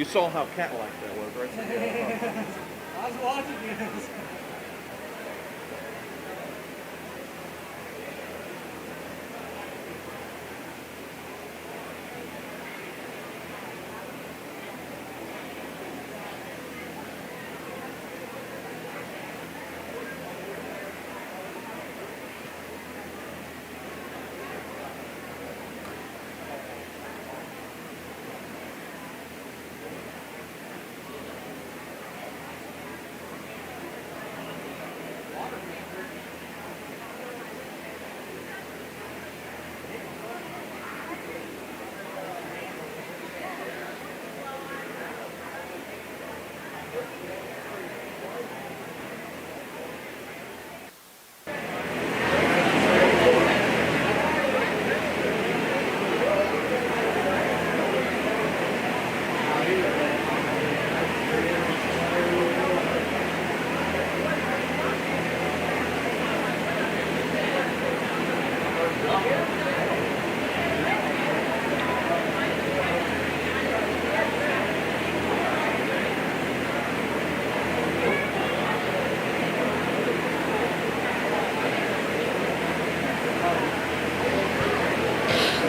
You saw how cat-like that was, right? I was watching you.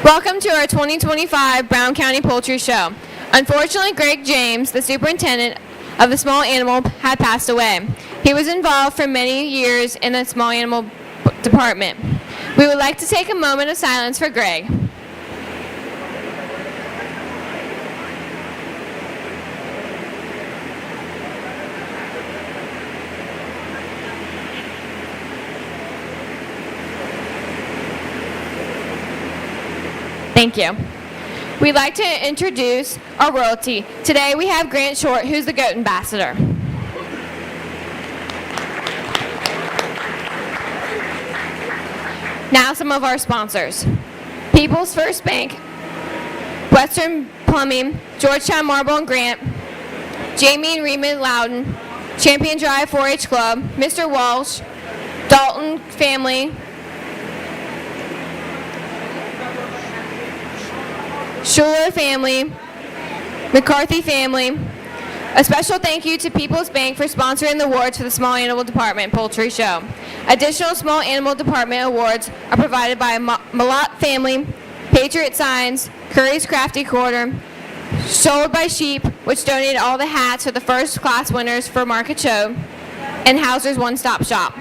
Welcome to our 2025 Brown County Poultry Show. Unfortunately, Greg James, the superintendent of the small animal, had passed away. He was involved for many years in the small animal department. We would like to take a moment of silence for Greg. Thank you. We'd like to introduce our royalty. Today we have Grant Short, who's the goat ambassador. Now some of our sponsors. People's First Bank, Western Plumbing, Georgetown Marble and Grant, Jamie and Reedman Loudon, Champion Drive 4-H Club, Mr. Walsh, Dalton Family, Schuler Family, McCarthy Family. A special thank you to People's Bank for sponsoring the awards for the Small Animal Department Poultry Show. Additional Small Animal Department awards are provided by Malott Family, Patriot Signs, Curry's Crafty Quarter, Sold by Sheep, which donated all the hats for the first class winners for Market Show, and Hauser's One Stop Shop.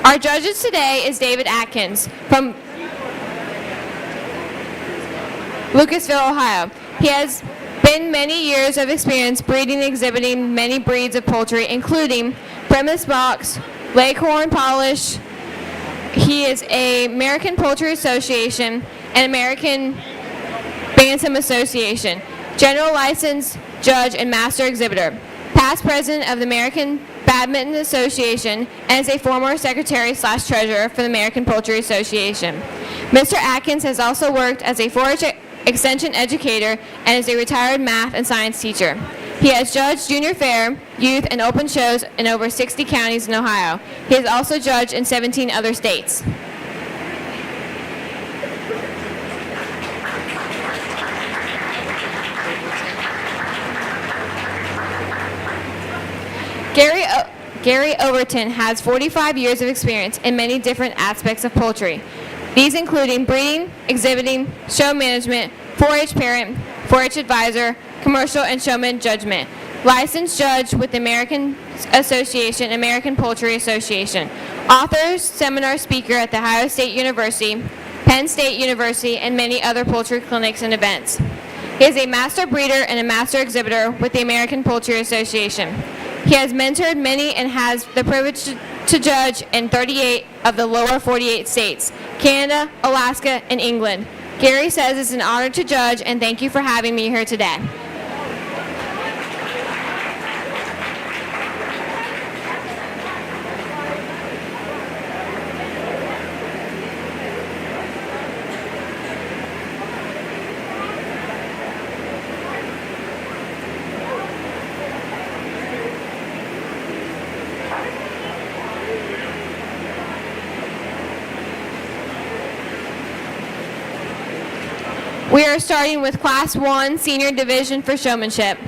Our judges today is David Atkins from Lucasville, Ohio. He has been many years of experience breeding and exhibiting many breeds of poultry, including Plymouth Box, Leghorn Polish. He is a American Poultry Association and American Bantam Association, General License Judge and Master Exhibitor, past President of the American Badminton Association, and is a former Secretary/Treasurer for the American Poultry Association. Mr. Atkins has also worked as a 4-H extension educator and is a retired math and science teacher. He has judged junior fair, youth, and open shows in over 60 counties in Ohio. He has also judged in 17 other states. Gary Overton has 45 years of experience in many different aspects of poultry. These including breeding, exhibiting, show management, 4-H parent, 4-H advisor, commercial and showman judgment. Licensed judge with the American Association, American Poultry Association. Author, seminar speaker at The Ohio State University, Penn State University, and many other poultry clinics and events. He is a master breeder and a master exhibitor with the American Poultry Association. He has mentored many and has the privilege to judge in 38 of the lower 48 states, Canada, Alaska, and England. Gary says it's an honor to judge, and thank you for having me here today. We are starting with Class 1 Senior Division for Showmanship.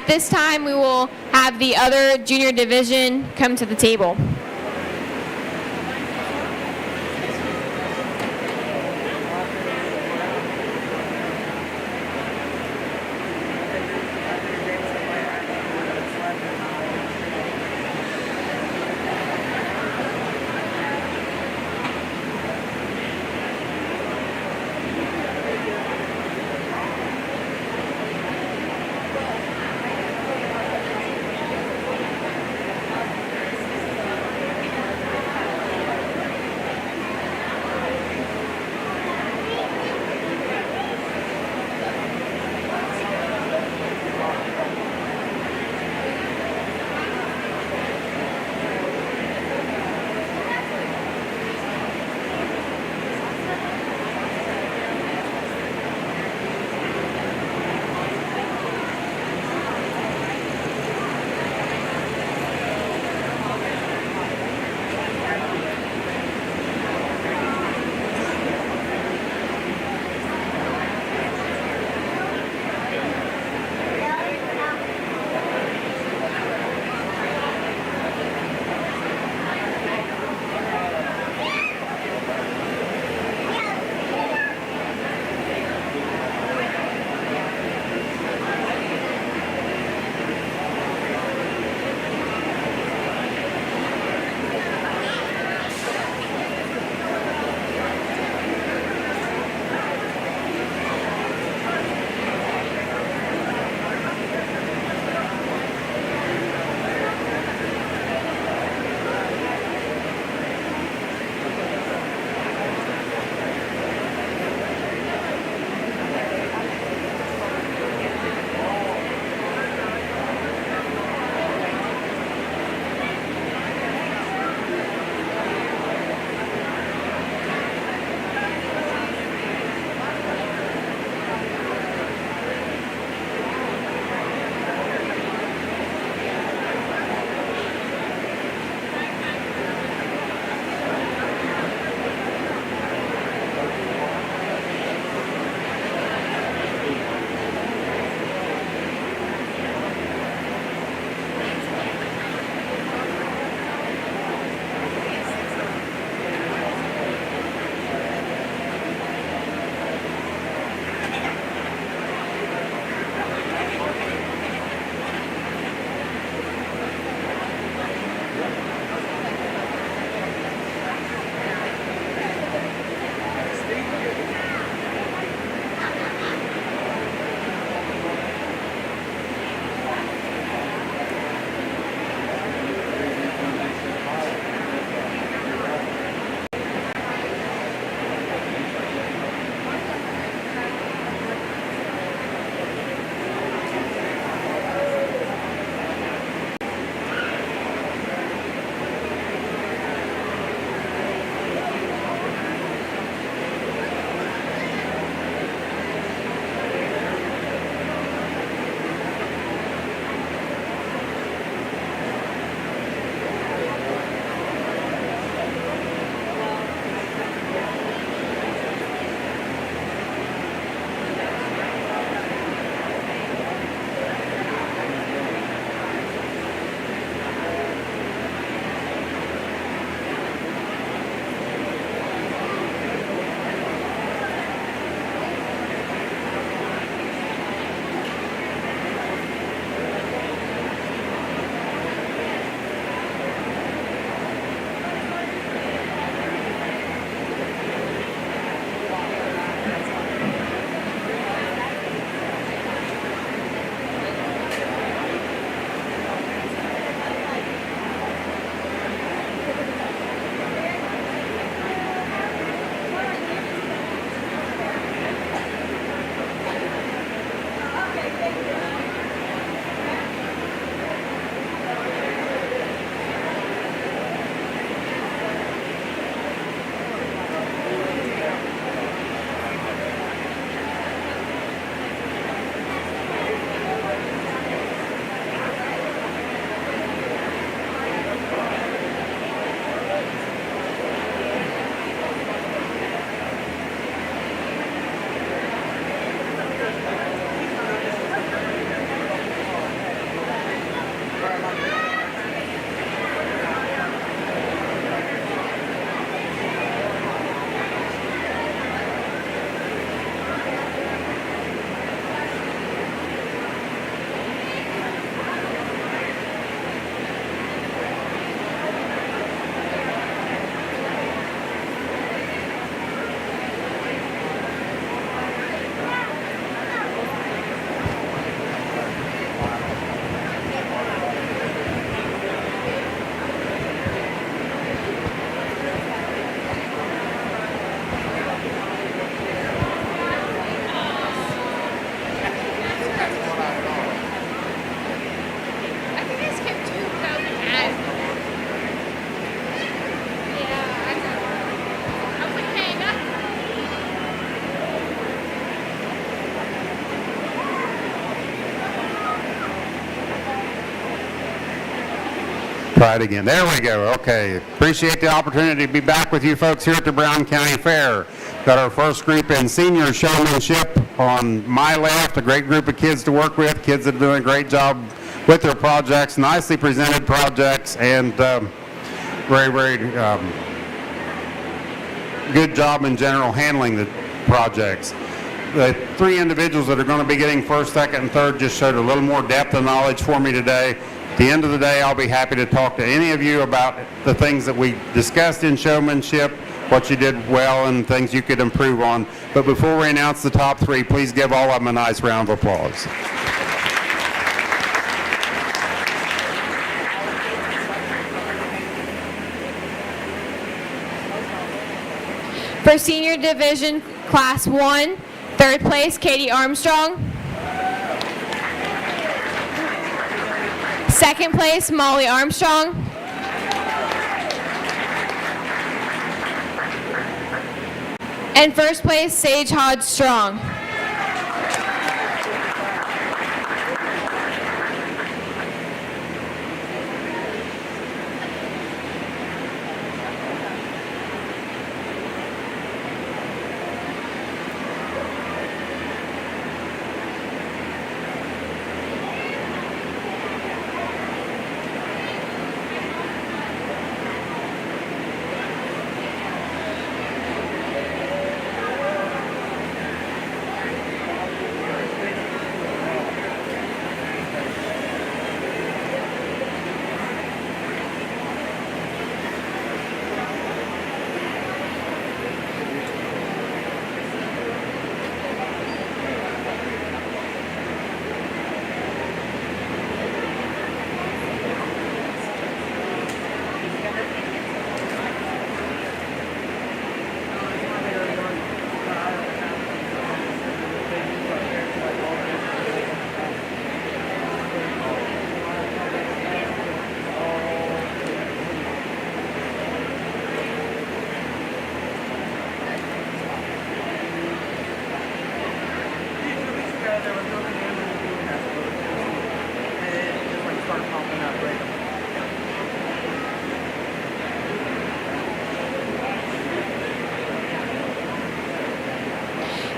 At this time, we will have the other junior division come to the table. Try it again. There we go. Okay. Appreciate the opportunity to be back with you folks here at the Brown County Fair. Got our first group in senior showmanship on my left, a great group of kids to work with, kids that are doing a great job with their projects, nicely presented projects, and very, very good job in general handling the projects. The three individuals that are going to be getting first, second, and third just showed a little more depth of knowledge for me today. At the end of the day, I'll be happy to talk to any of you about the things that we discussed in showmanship, what you did well, and things you could improve on. But before we announce the top three, please give all of them a nice round of applause. For Senior Division Class 1, third place, Katie Armstrong. Second place, Molly Armstrong. And first place, Sage Hodge Strong.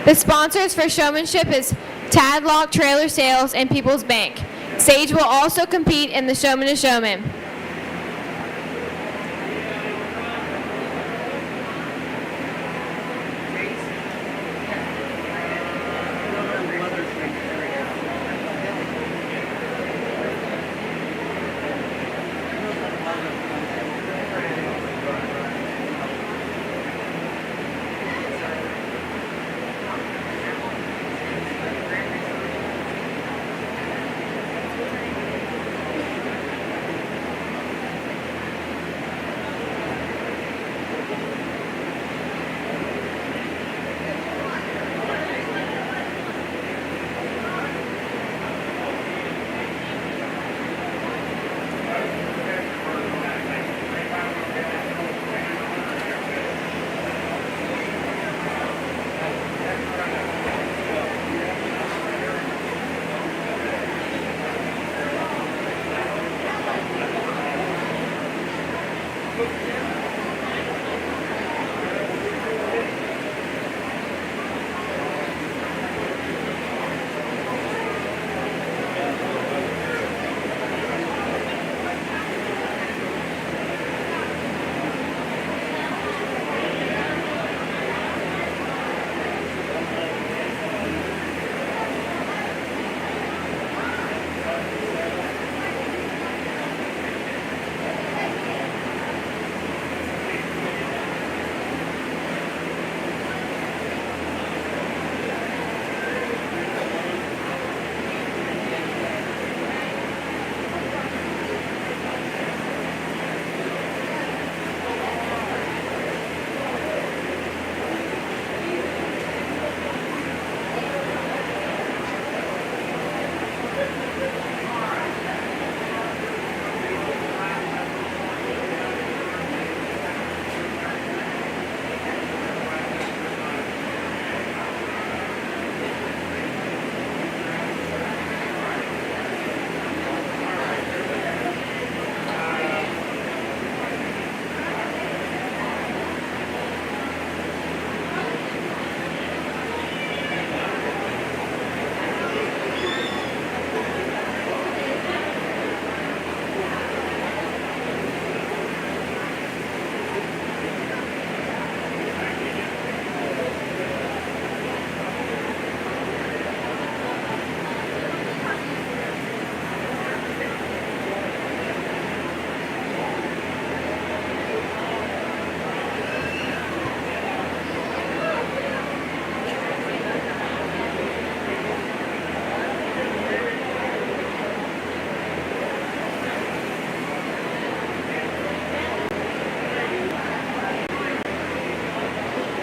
The sponsors for showmanship is Tadlock Trailer Sales and People's Bank. Sage will also compete in the Showman to Showman.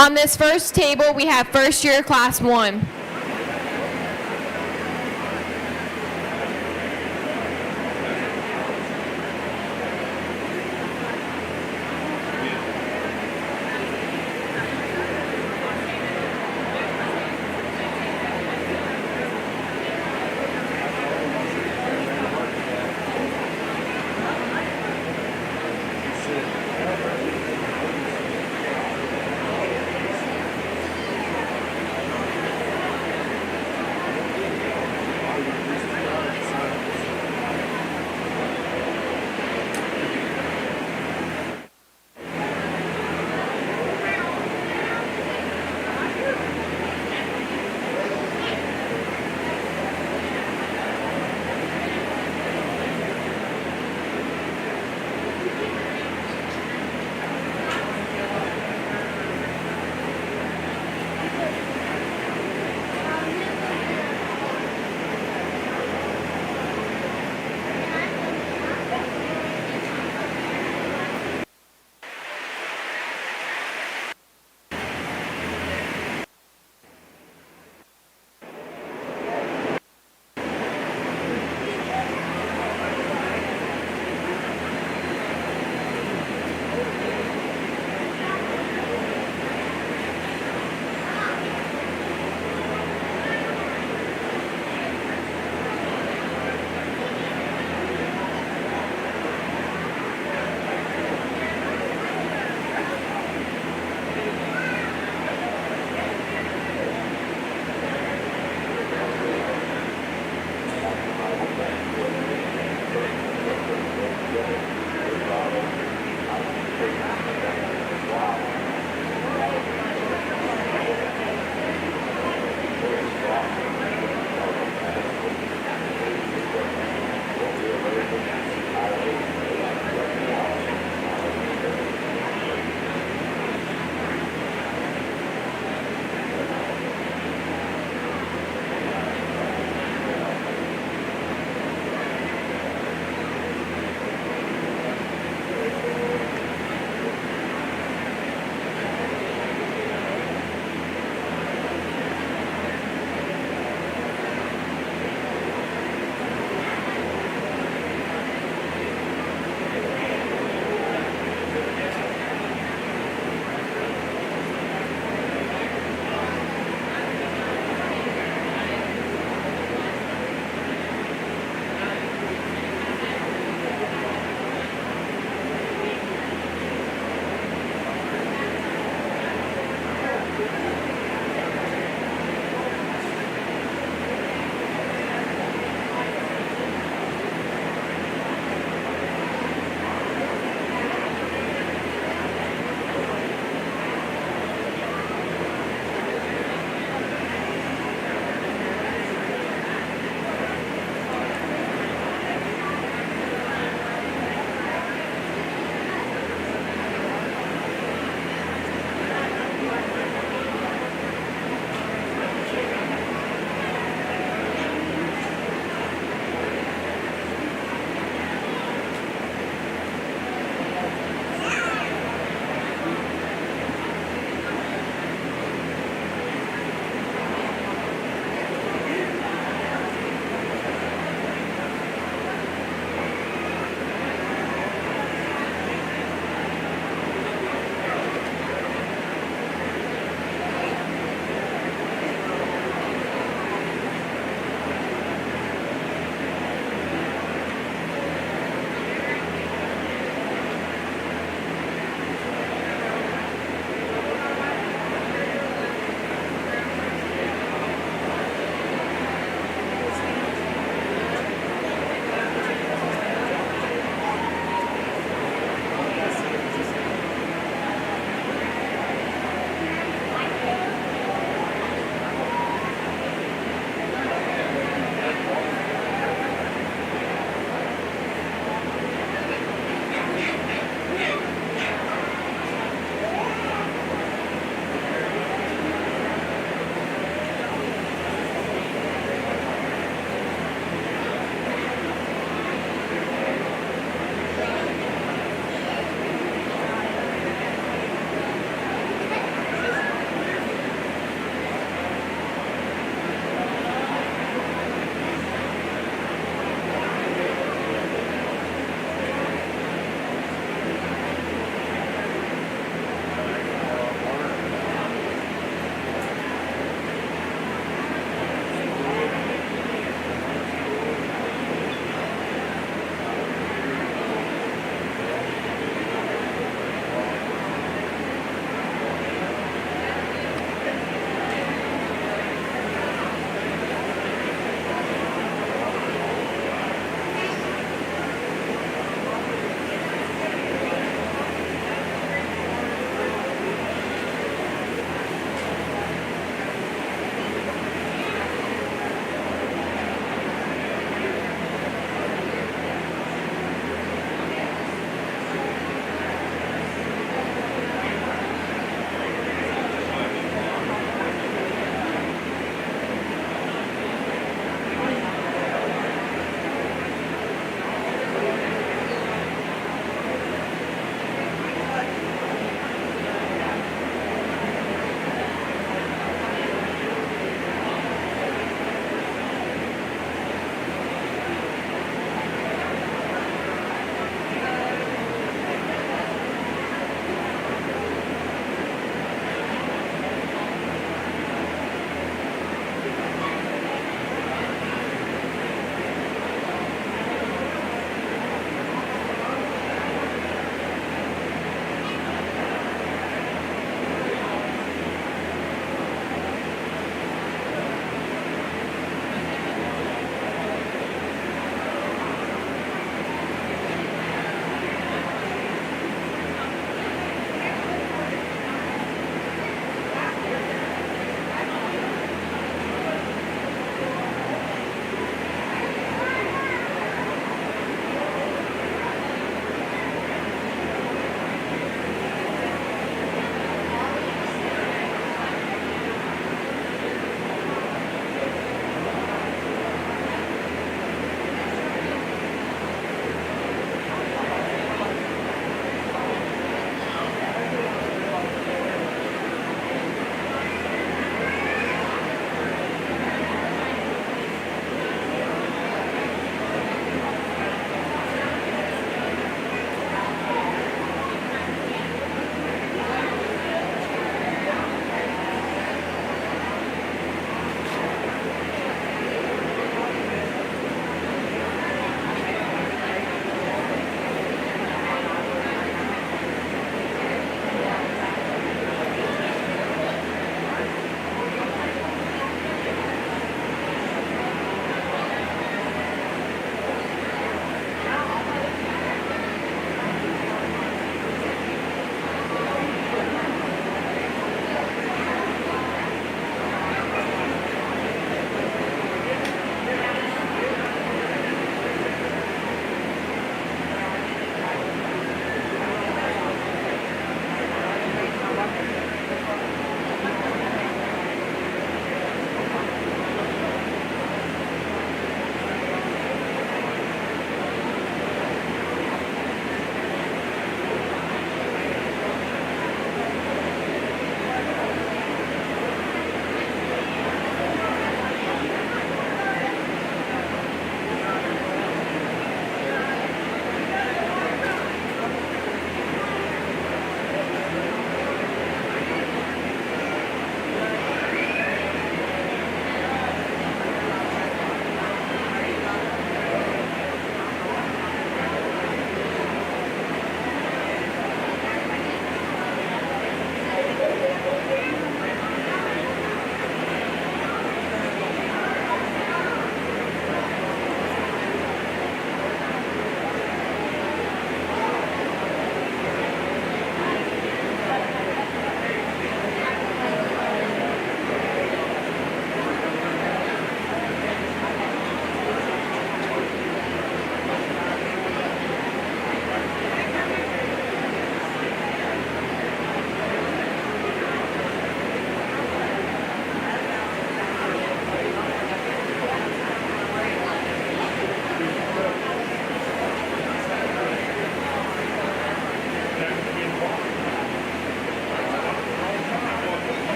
On this first table, we have first year class 1.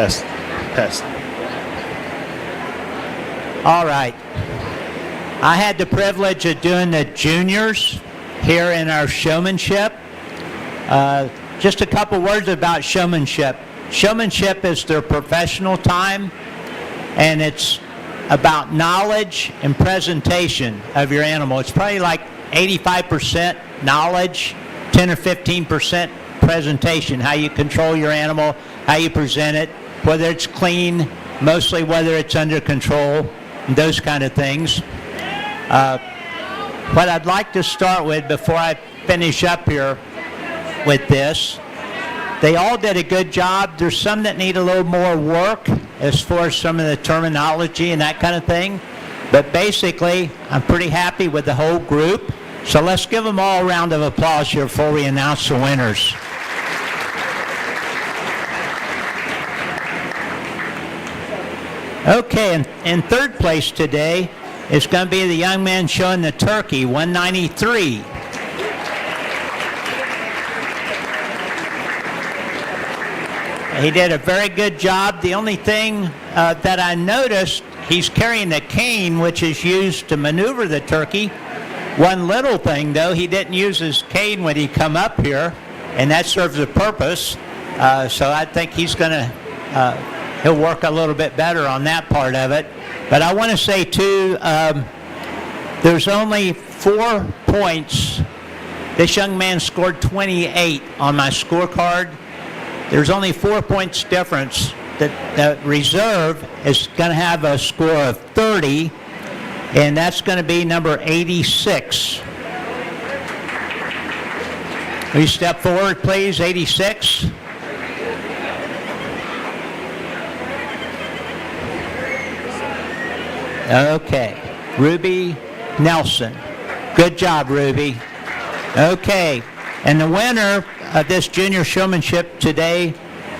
Test. Test. All right. I had the privilege of doing the juniors here in our showmanship. Just a couple words about showmanship. Showmanship is their professional time, and it's about knowledge and presentation of your animal. It's probably like 85% knowledge, 10 or 15% presentation, how you control your animal, how you present it, whether it's clean, mostly whether it's under control, and those kind of things. What I'd like to start with before I finish up here with this, they all did a good job. There's some that need a little more work as far as some of the terminology and that kind of thing. But basically, I'm pretty happy with the whole group. So let's give them all a round of applause here before we announce the winners. Okay, in third place today is going to be the young man showing the turkey, 193. He did a very good job. The only thing that I noticed, he's carrying a cane, which is used to maneuver the turkey. One little thing, though, he didn't use his cane when he come up here, and that serves a purpose. So I think he's going to, he'll work a little bit better on that part of it. But I want to say, too, there's only 4 points. This young man scored 28 on my scorecard. There's only 4 points difference. The reserve is going to have a score of 30, and that's going to be number 86. Will you step forward, please, 86? Okay, Ruby Nelson. Good job, Ruby. Okay, and the winner of this junior showmanship today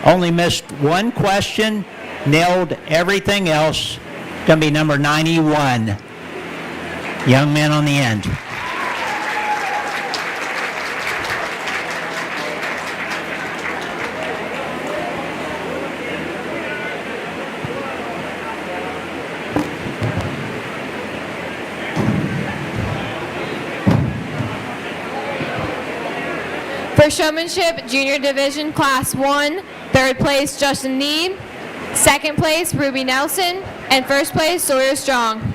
only missed one question, nailed everything else. Going to be number 91. Young man on the end. For showmanship, junior division, class 1, third place, Justin Neeb, second place, Ruby Nelson, and first place, Sawyer Strong.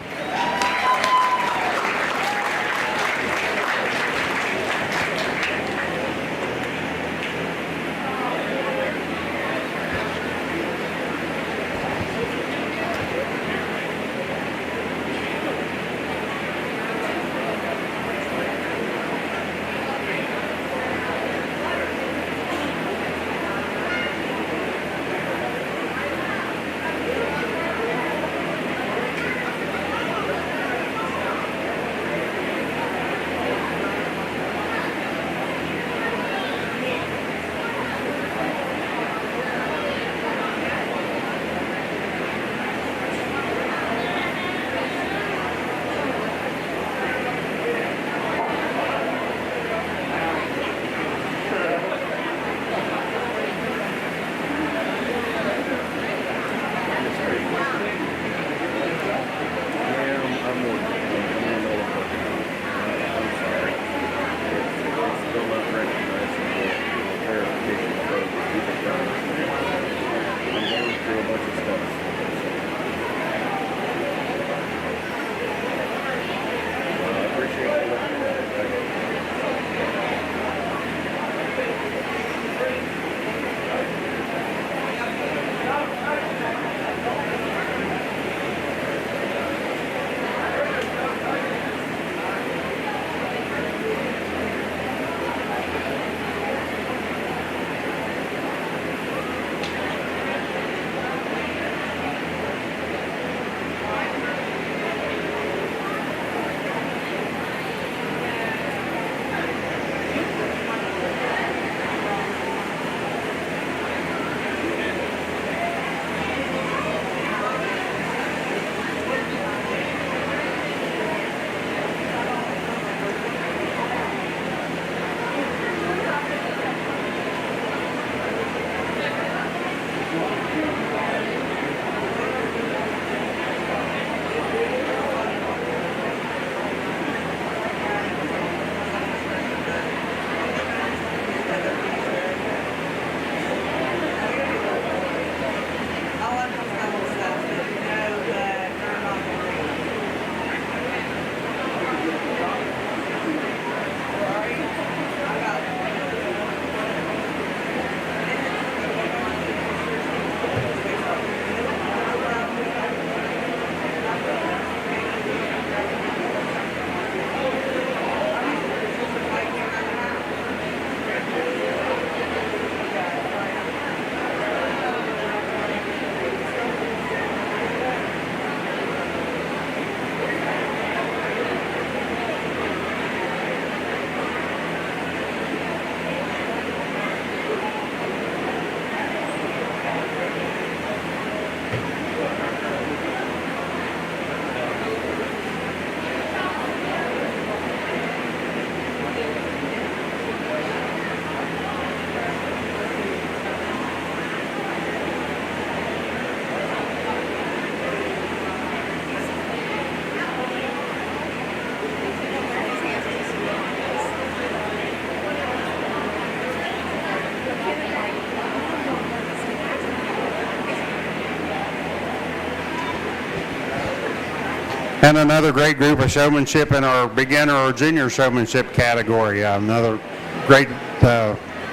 And another great group of showmanship in our beginner or junior showmanship category. Another great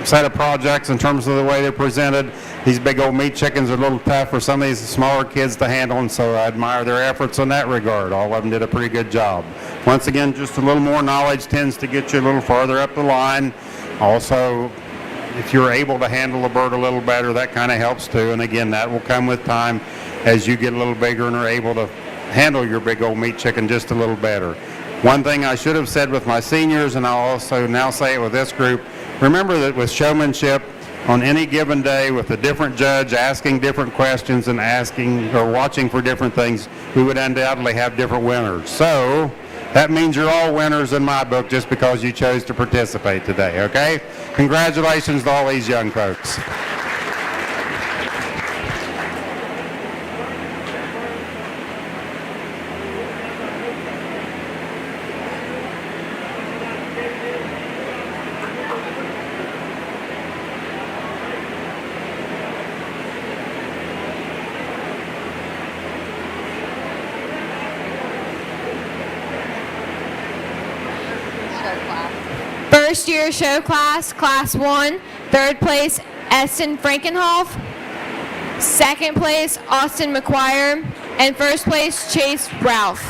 set of projects in terms of the way they're presented. These big old meat chickens are a little tough for some of these smaller kids to handle, and so I admire their efforts in that regard. All of them did a pretty good job. Once again, just a little more knowledge tends to get you a little farther up the line. Also, if you're able to handle a bird a little better, that kind of helps too. And again, that will come with time as you get a little bigger and are able to handle your big old meat chicken just a little better. One thing I should have said with my seniors, and I'll also now say it with this group, remember that with showmanship, on any given day with a different judge asking different questions and asking or watching for different things, we would undoubtedly have different winners. So that means you're all winners in my book just because you chose to participate today, okay? Congratulations to all these young folks. First year show class, class 1, third place, Eston Frankenhoff. Second place, Austin McQuire. And first place, Chase Ralph.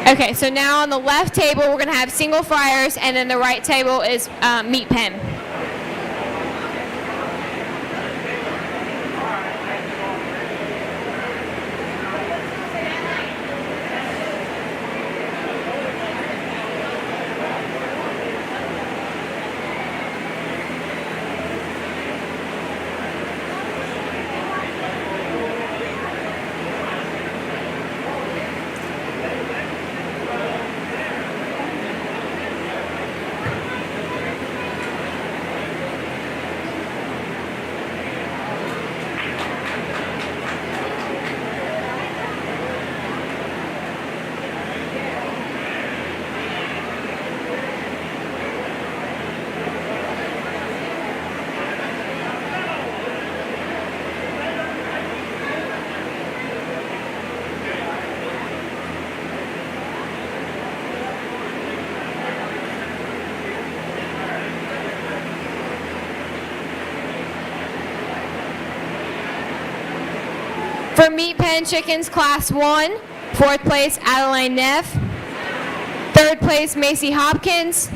Okay, so now on the left table, we're going to have single fryers, and then the right table is meat pen. For meat pen chickens, class 1, fourth place, Adeline Neff. Third place, Macy Hopkins.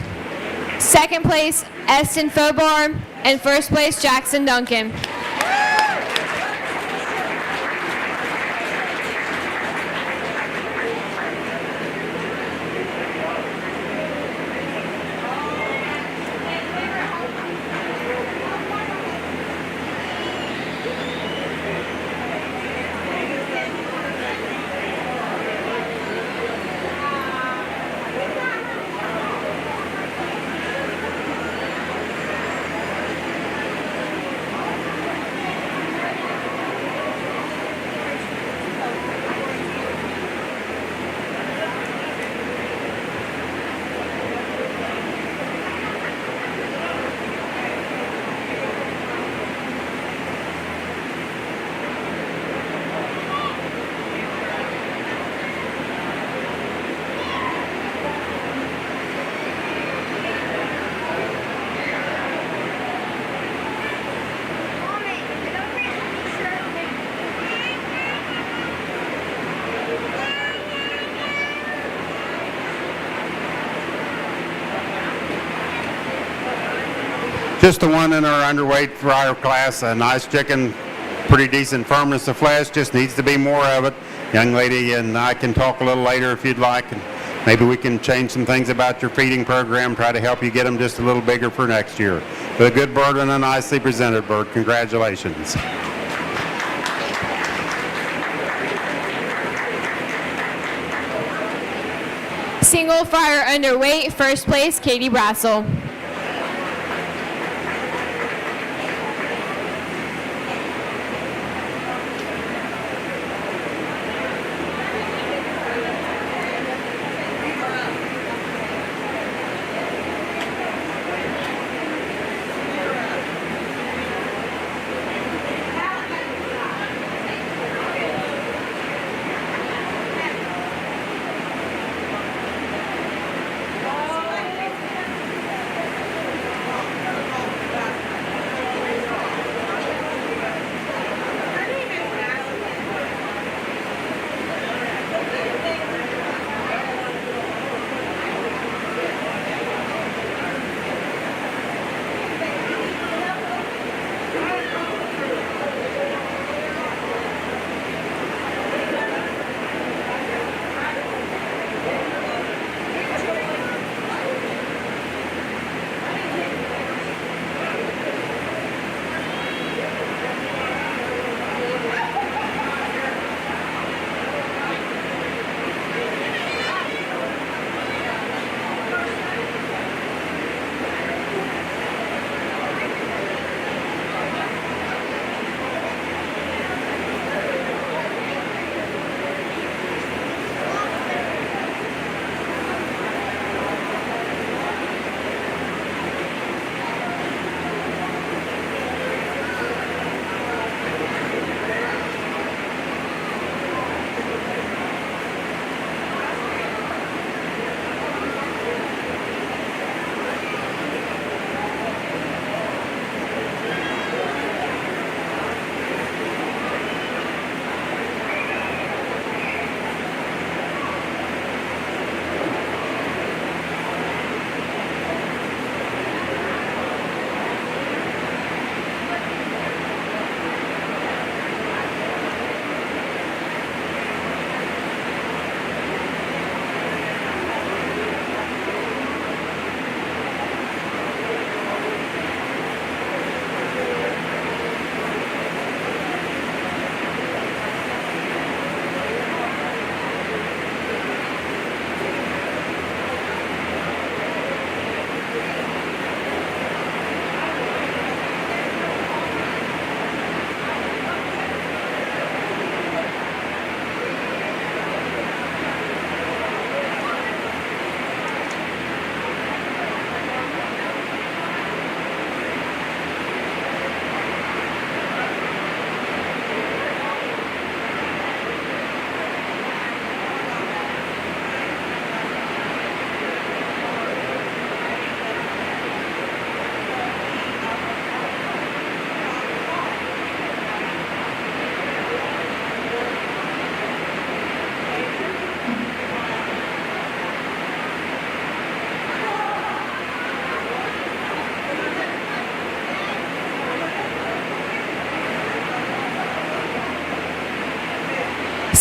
Second place, Eston Fobar. And first place, Jackson Duncan. Just the one in our underweight fryer class, a nice chicken, pretty decent firmness of flesh, just needs to be more of it. Young lady and I can talk a little later if you'd like, and maybe we can change some things about your feeding program, try to help you get them just a little bigger for next year. But a good bird and a nicely presented bird. Congratulations. Single fryer underweight, first place, Katie Brassel.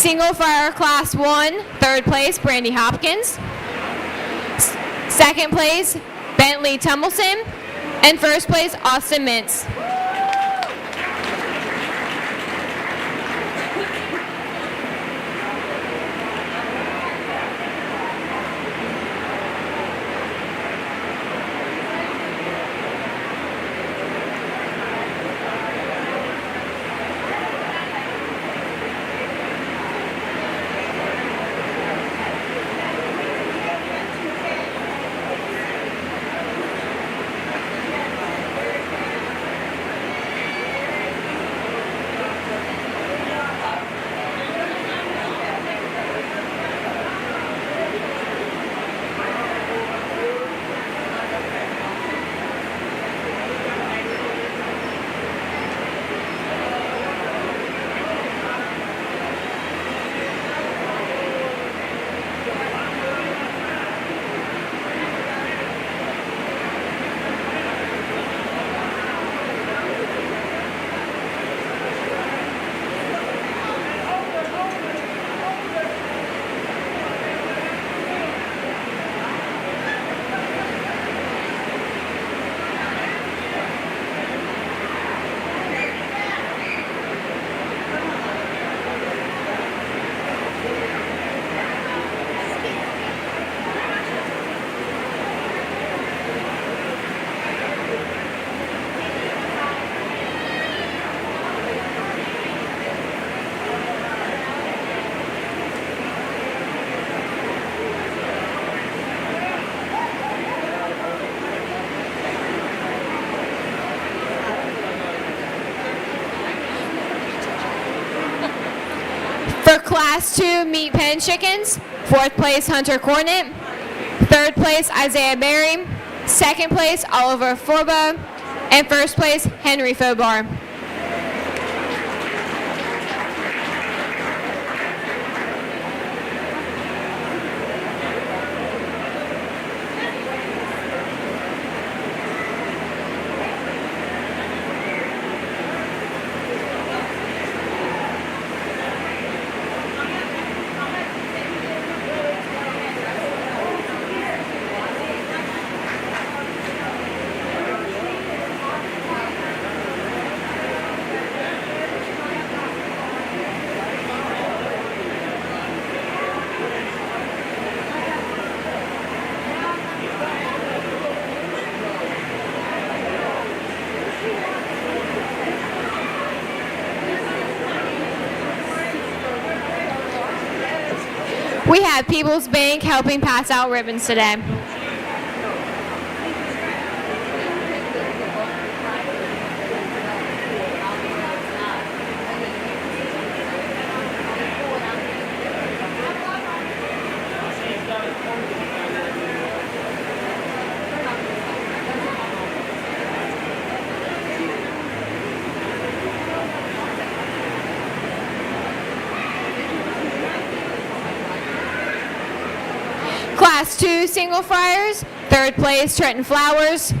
Single fryer class 1, third place, Brandy Hopkins. Second place, Bentley Tumbleson. And first place, Austin Mintz. For Class 2 meat pen chickens, 4th place Hunter Cornett, 3rd place Isaiah Berry, 2nd place Oliver Forba, and 1st place Henry Fobar. We have People's Bank helping pass out ribbons today. Class 2 single fryers, 3rd place Trenton Flowers,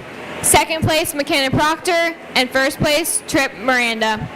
2nd place McKenna Proctor, and 1st place Trip Miranda.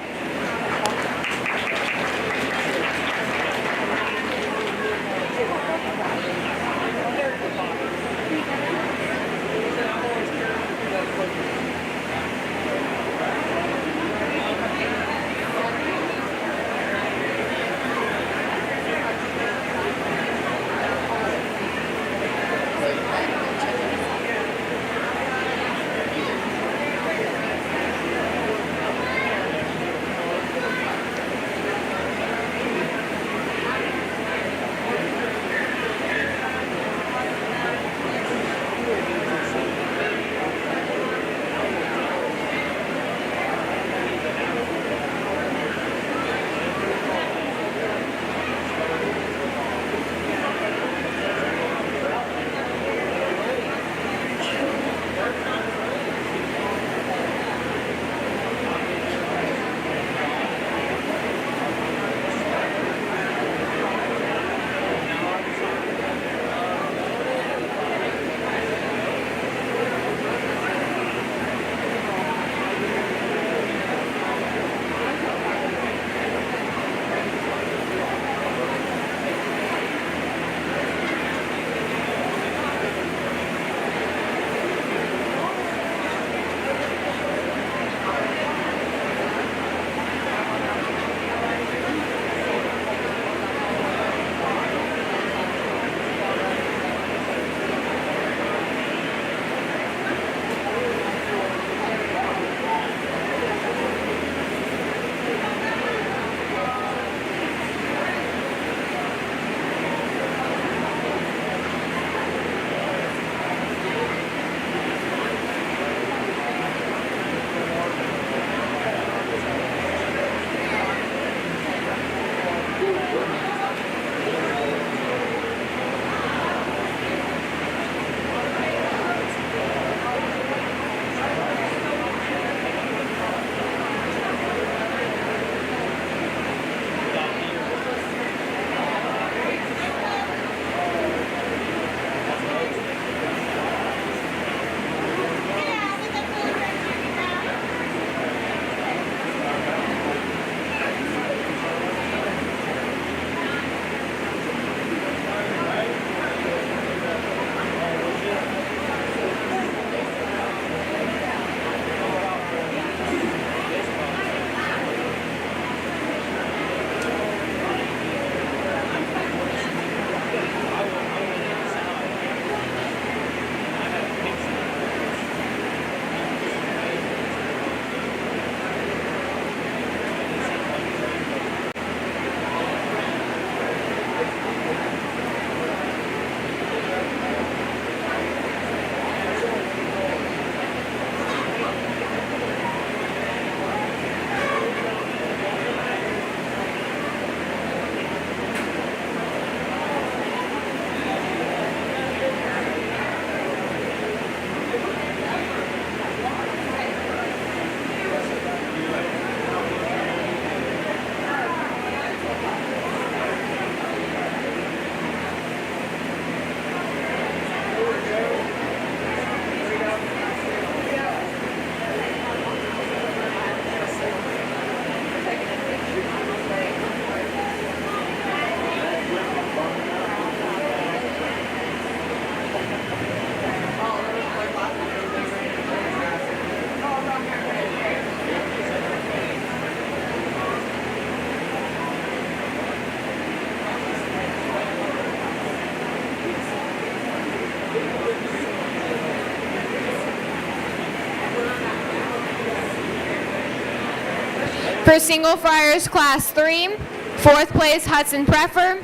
For single fryers class 3, fourth place Hudson Preffer,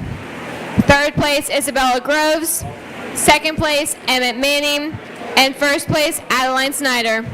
third place Isabella Groves, second place Emmett Manning, and first place Adeline Snyder.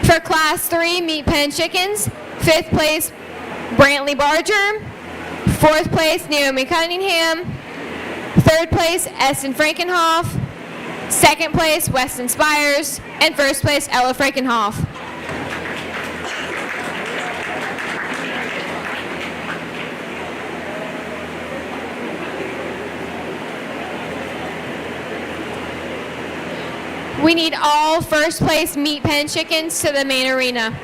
For class 3 meat pen chickens, fifth place Brantley Barger, fourth place Naomi Cunningham, third place Esten Frankenhoff, second place Weston Spires, and first place Ella Frankenhoff. We need all first place meat pen chickens to the main arena.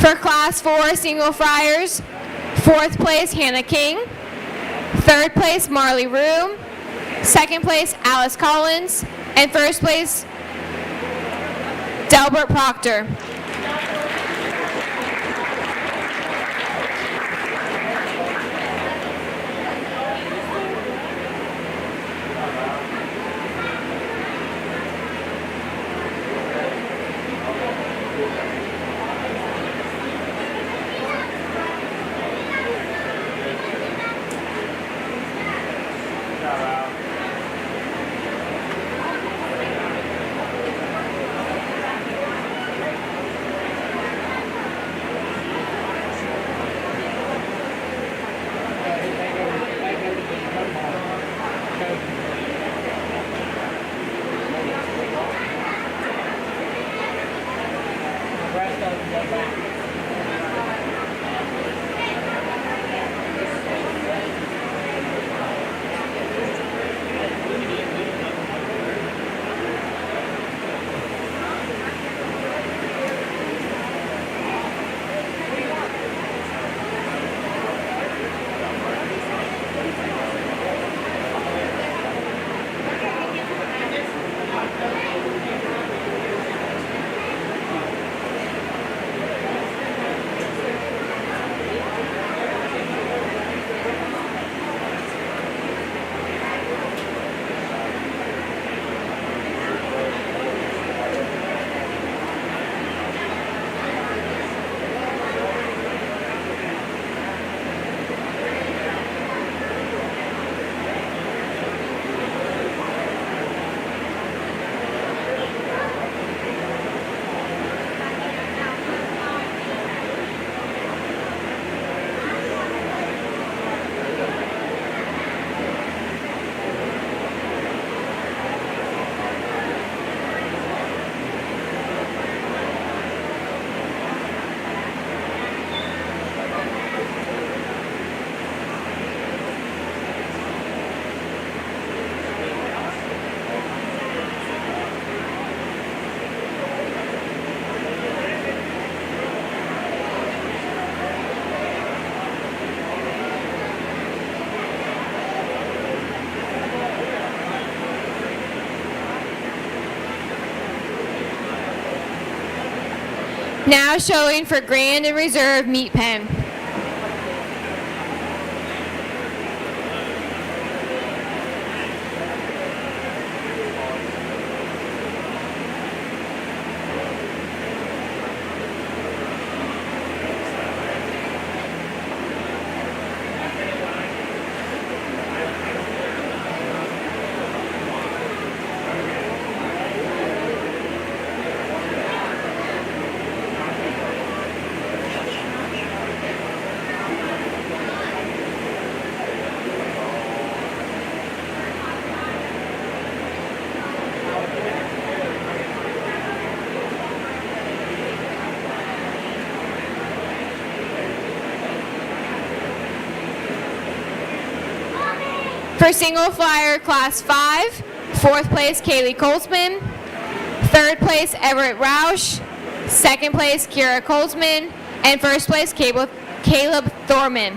For class 4 single fryers, fourth place Hannah King, third place Marley Rue, second place Alice Collins, and first place Delbert Proctor. Now showing for Grand and Reserve Meat Pen. For single flyer class 5, 4th place Kaylee Coltsman, 3rd place Everett Roush, 2nd place Kira Coltsman, and 1st place Caleb Thorman.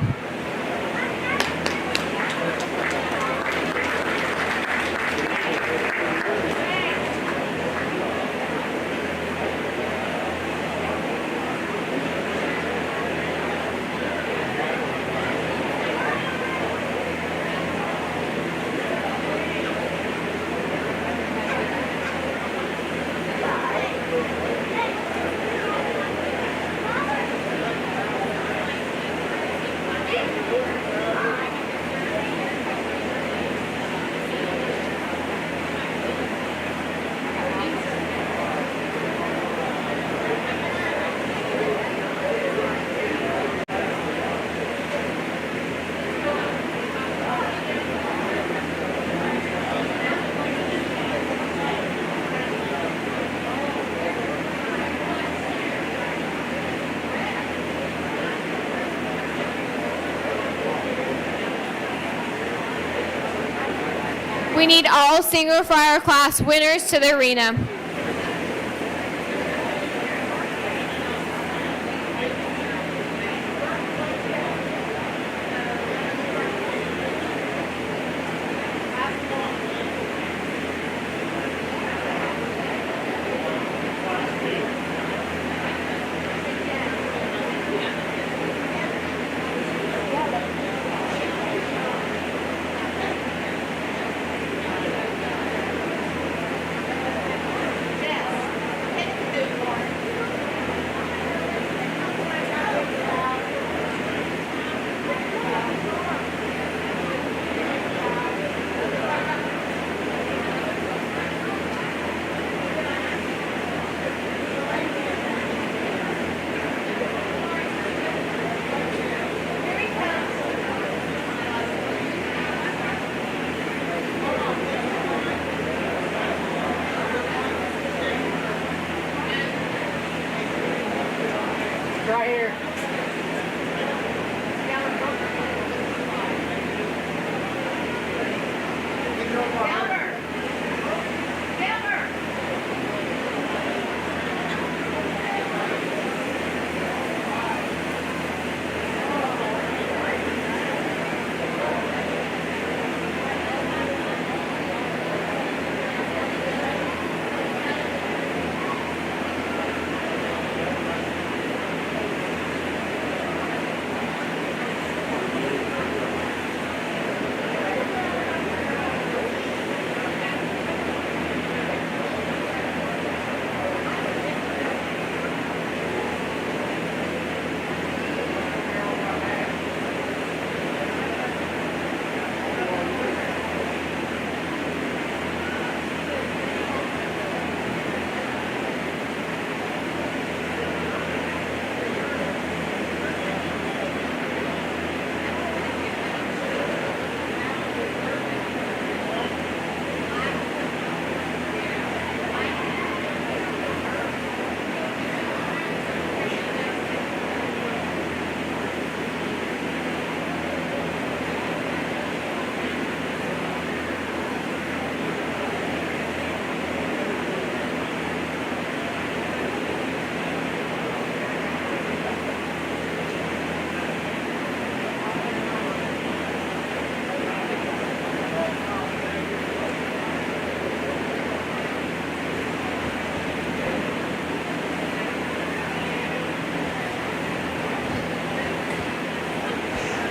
We need all single flyer class winners to the arena.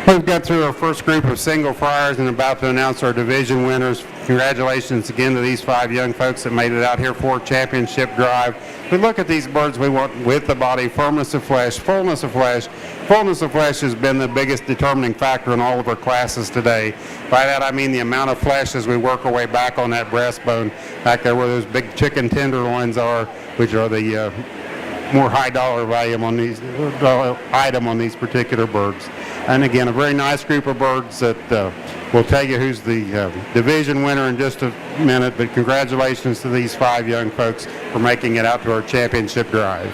We've got through our first group of single fryers and about to announce our division winners. Congratulations again to these 5 young folks that made it out here for a championship drive. We look at these birds, we want width of body, firmness of flesh, fullness of flesh. Fullness of flesh has been the biggest determining factor in all of our classes today. By that I mean the amount of flesh as we work our way back on that breastbone, back there where those big chicken tenderloins are, which are the more high dollar value on these item on these particular birds. And again, a very nice group of birds that we'll tell you who's the division winner in just a minute, but congratulations to these 5 young folks for making it out to our championship drive.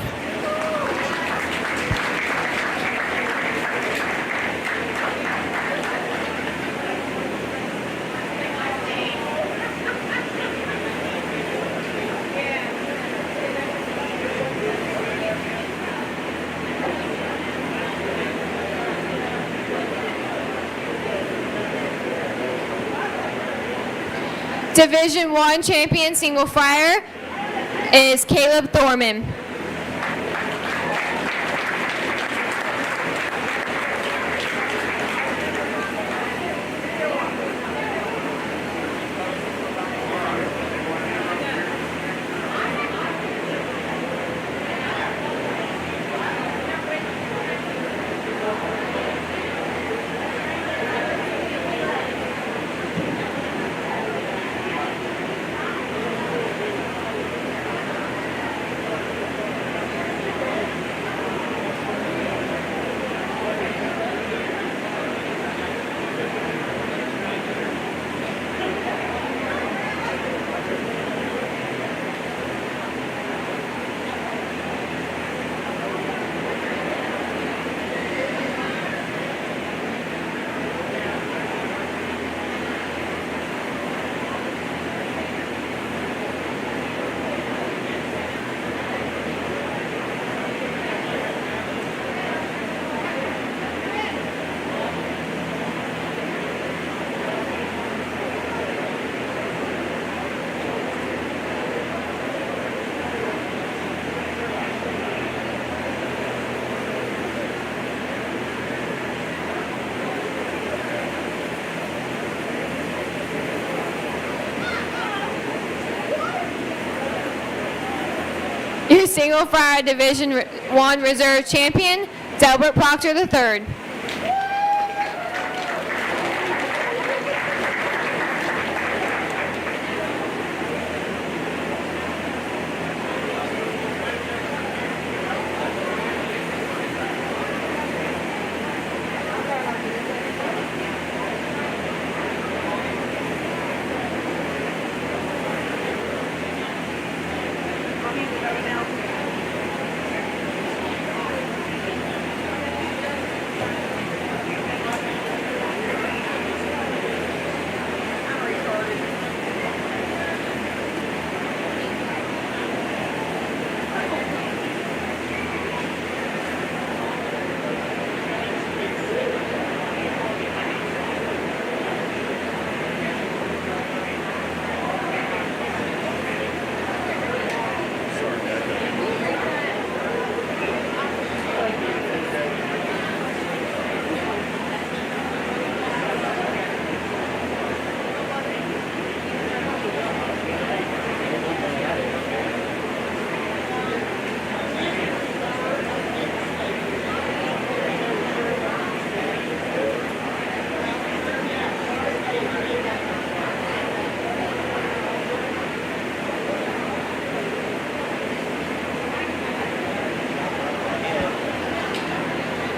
Division 1 champion single fryer is Caleb Thorman. Your single fryer Division 1 reserve champion, Delbert Proctor III.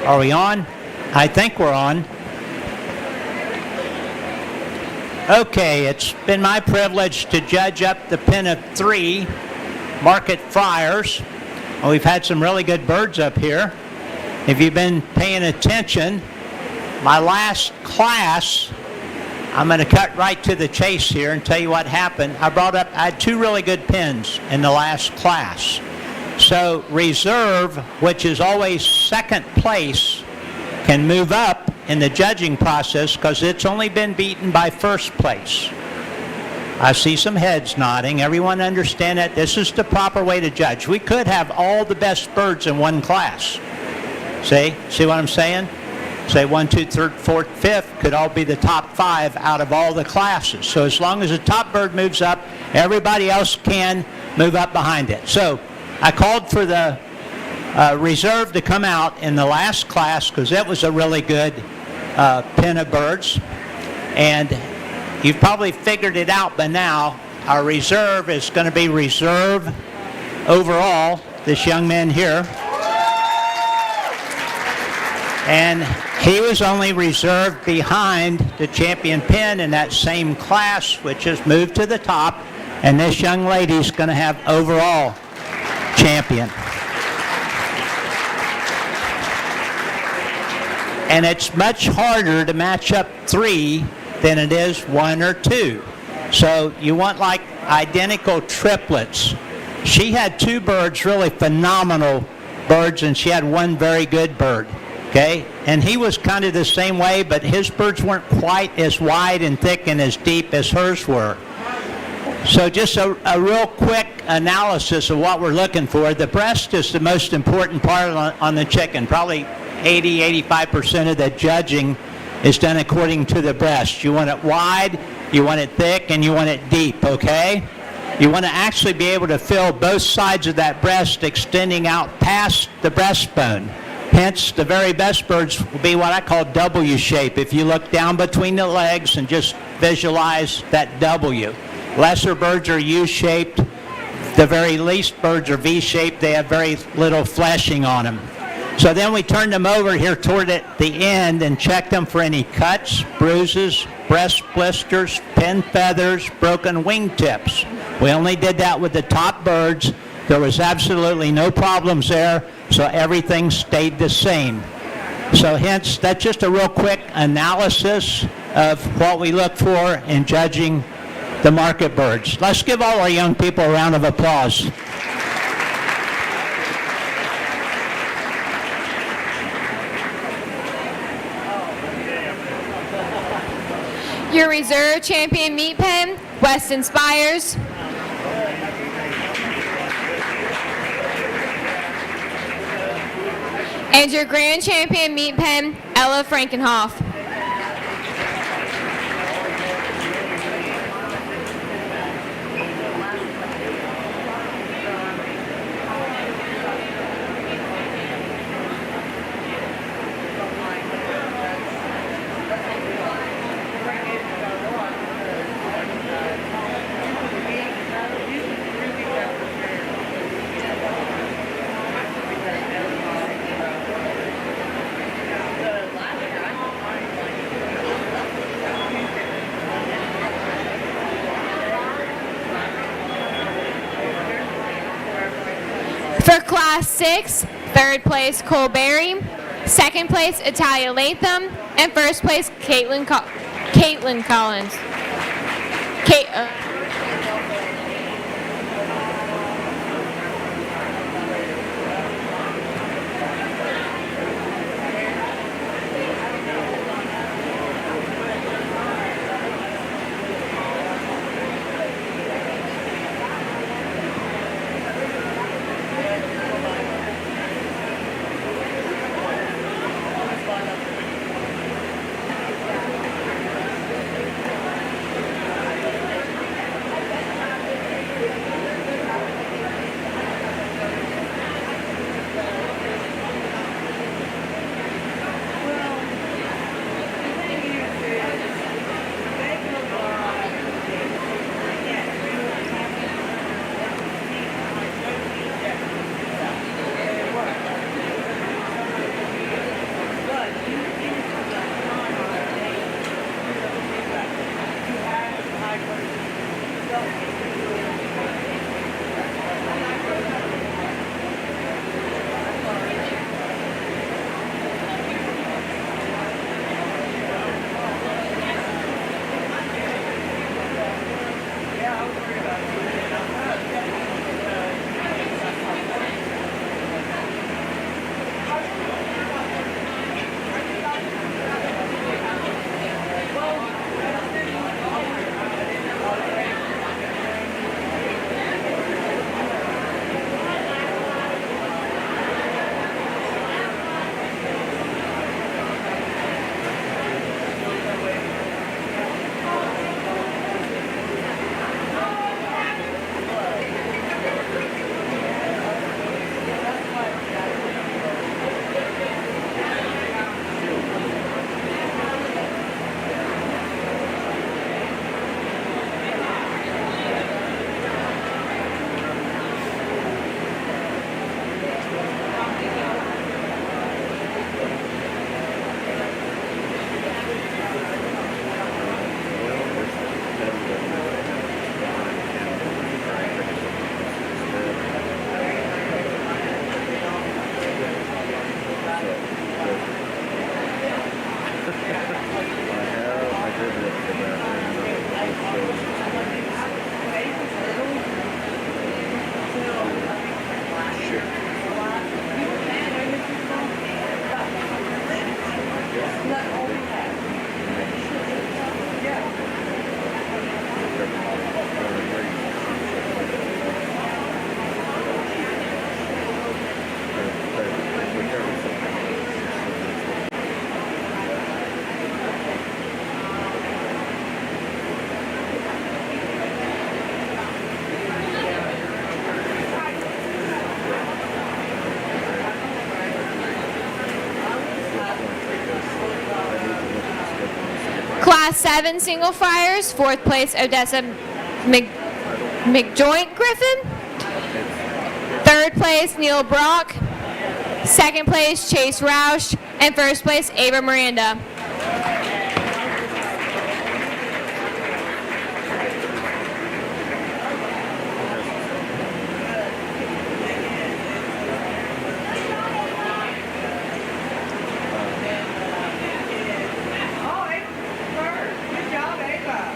Are we on? I think we're on. Okay, it's been my privilege to judge up the pen of 3 market fryers. Well, we've had some really good birds up here. If you've been paying attention, my last class, I'm going to cut right to the chase here and tell you what happened. I had 2 really good pens in the last class. So reserve, which is always second place, can move up in the judging process because it's only been beaten by first place. I see some heads nodding. Everyone understand that this is the proper way to judge. We could have all the best birds in one class. See what I'm saying? say 1, 2, 3, 4, 5th could all be the top 5 out of all the classes. So as long as the top bird moves up, everybody else can move up behind it. So I called for the reserve to come out in the last class because it was a really good pen of birds. And you've probably figured it out by now. Our reserve is going to be reserve overall, this young man here. And he was only reserved behind the champion pen in that same class, which has moved to the top. And this young lady's going to have overall champion. And it's much harder to match up 3 than it is 1 or 2. So you want like identical triplets. She had 2 birds, really phenomenal birds, and she had 1 very good bird. Okay, and he was kind of the same way, but his birds weren't quite as wide and thick and as deep as hers were. So just a real quick analysis of what we're looking for. The breast is the most important part on the chicken. Probably 80-85% of the judging is done according to the breast. You want it wide, you want it thick, and you want it deep, okay? You want to actually be able to feel both sides of that breast extending out past the breastbone. Hence, the very best birds will be what I call W shape. If you look down between the legs and just visualize that W. Lesser birds are U-shaped. The very least birds are V-shaped. They have very little fleshing on them. So then we turned them over here toward the end and checked them for any cuts, bruises, breast blisters, pin feathers, broken wingtips. We only did that with the top birds. There was absolutely no problems there, so everything stayed the same. So hence, that's just a real quick analysis of what we look for in judging the market birds. Let's give all our young people a round of applause. Your reserve champion meat pen, Weston Spires. And your grand champion meat pen, Ella Frankenhoff. For Class 6, third place, Cole Berry. Second place, Italia Latham. And first place, Caitlin Collins. 7 single fires. 4th place, Odessa McJoint Griffin. 3rd place, Neil Brock. 2nd place, Chase Roush. And 1st place, Ava Miranda. Good job, Ava.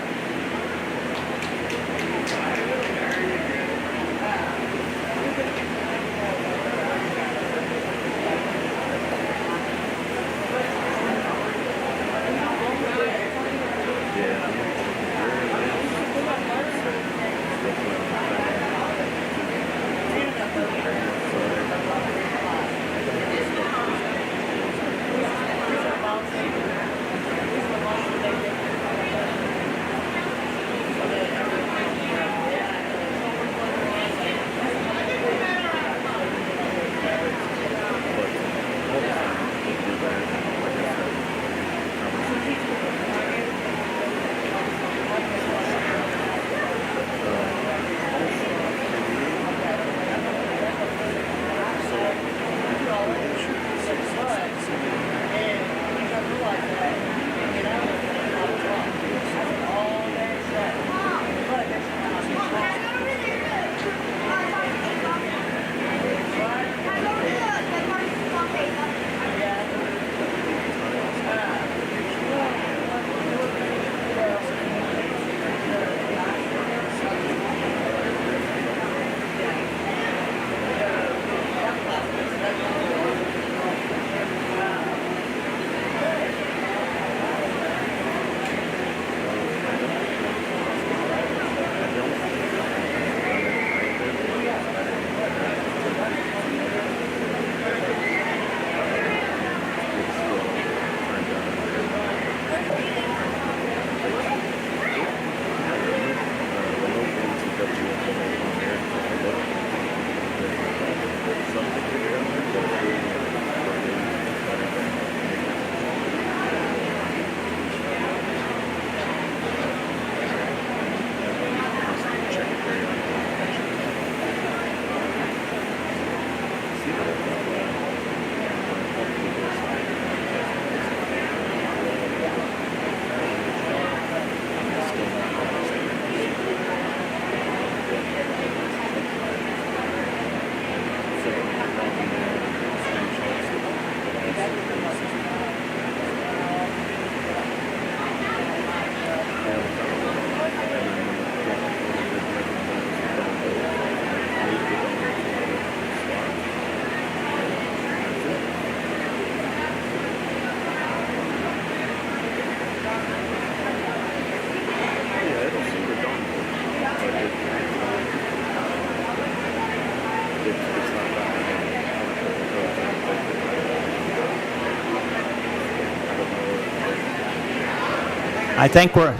I think we're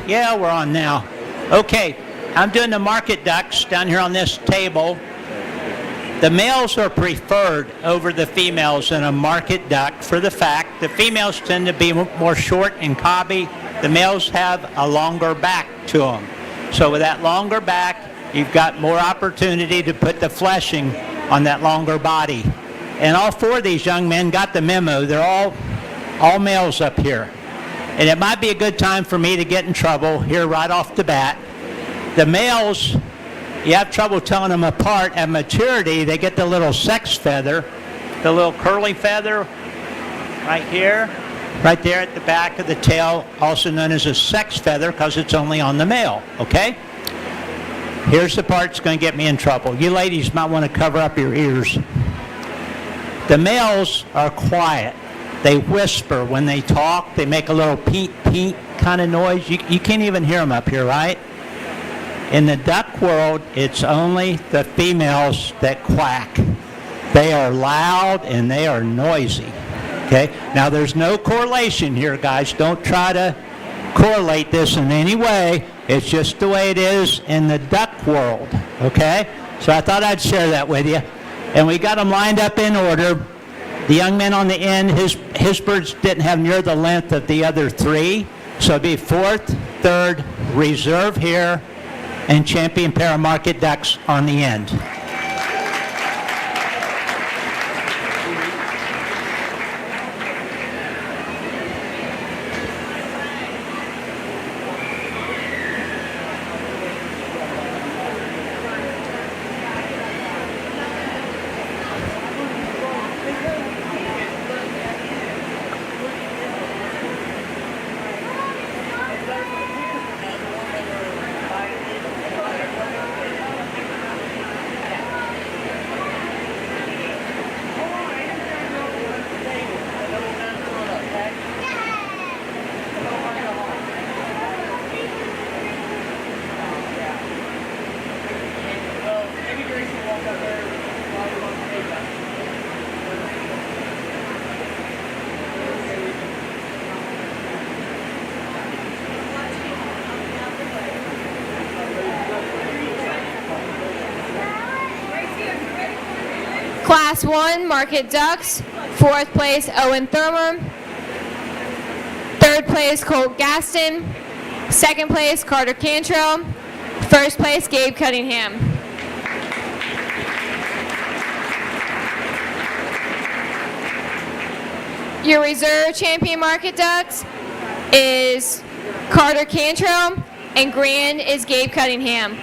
on now. Okay, I'm doing the market ducks down here on this table. The males are preferred over the females in a market duck for the fact the females tend to be more short and cobby. The males have a longer back to them. So with that longer back, you've got more opportunity to put the fleshing on that longer body. And all 4 of these young men got the memo. They're all males up here. And it might be a good time for me to get in trouble here right off the bat. The males, you have trouble telling them apart. At maturity, they get the little sex feather, the little curly feather right here, right there at the back of the tail, also known as a sex feather because it's only on the male, okay? Here's the part that's going to get me in trouble. You ladies might want to cover up your ears. The males are quiet. They whisper when they talk. They make a little peep, peep kind of noise. You can't even hear them up here, right? In the duck world, it's only the females that quack. They are loud and they are noisy. Okay? Now, there's no correlation here, guys. Don't try to correlate this in any way. It's just the way it is in the duck world. Okay? So I thought I'd share that with you. And we got them lined up in order. The young man on the end, his birds didn't have near the length of the other 3. So it'd be fourth, third, reserve here, and champion pair of market ducks on the end. Class 1 market ducks. Fourth place Owen Thurmer. Third place Colt Gaston. Second place Carter Cantrell. First place Gabe Cunningham. Your reserve champion market ducks is Carter Cantrell, and grand is Gabe Cunningham.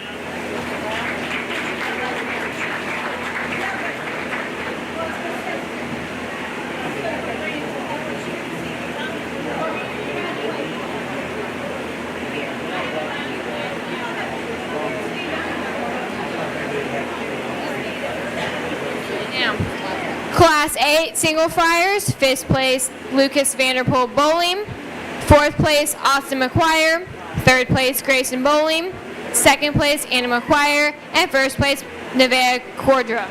Class 8 single fryers, fifth place Lucas Vanderpool Bowling, fourth place Austin McQuire, third place Grayson Bowling, second place Anna McQuire, and first place Nevada Cordra.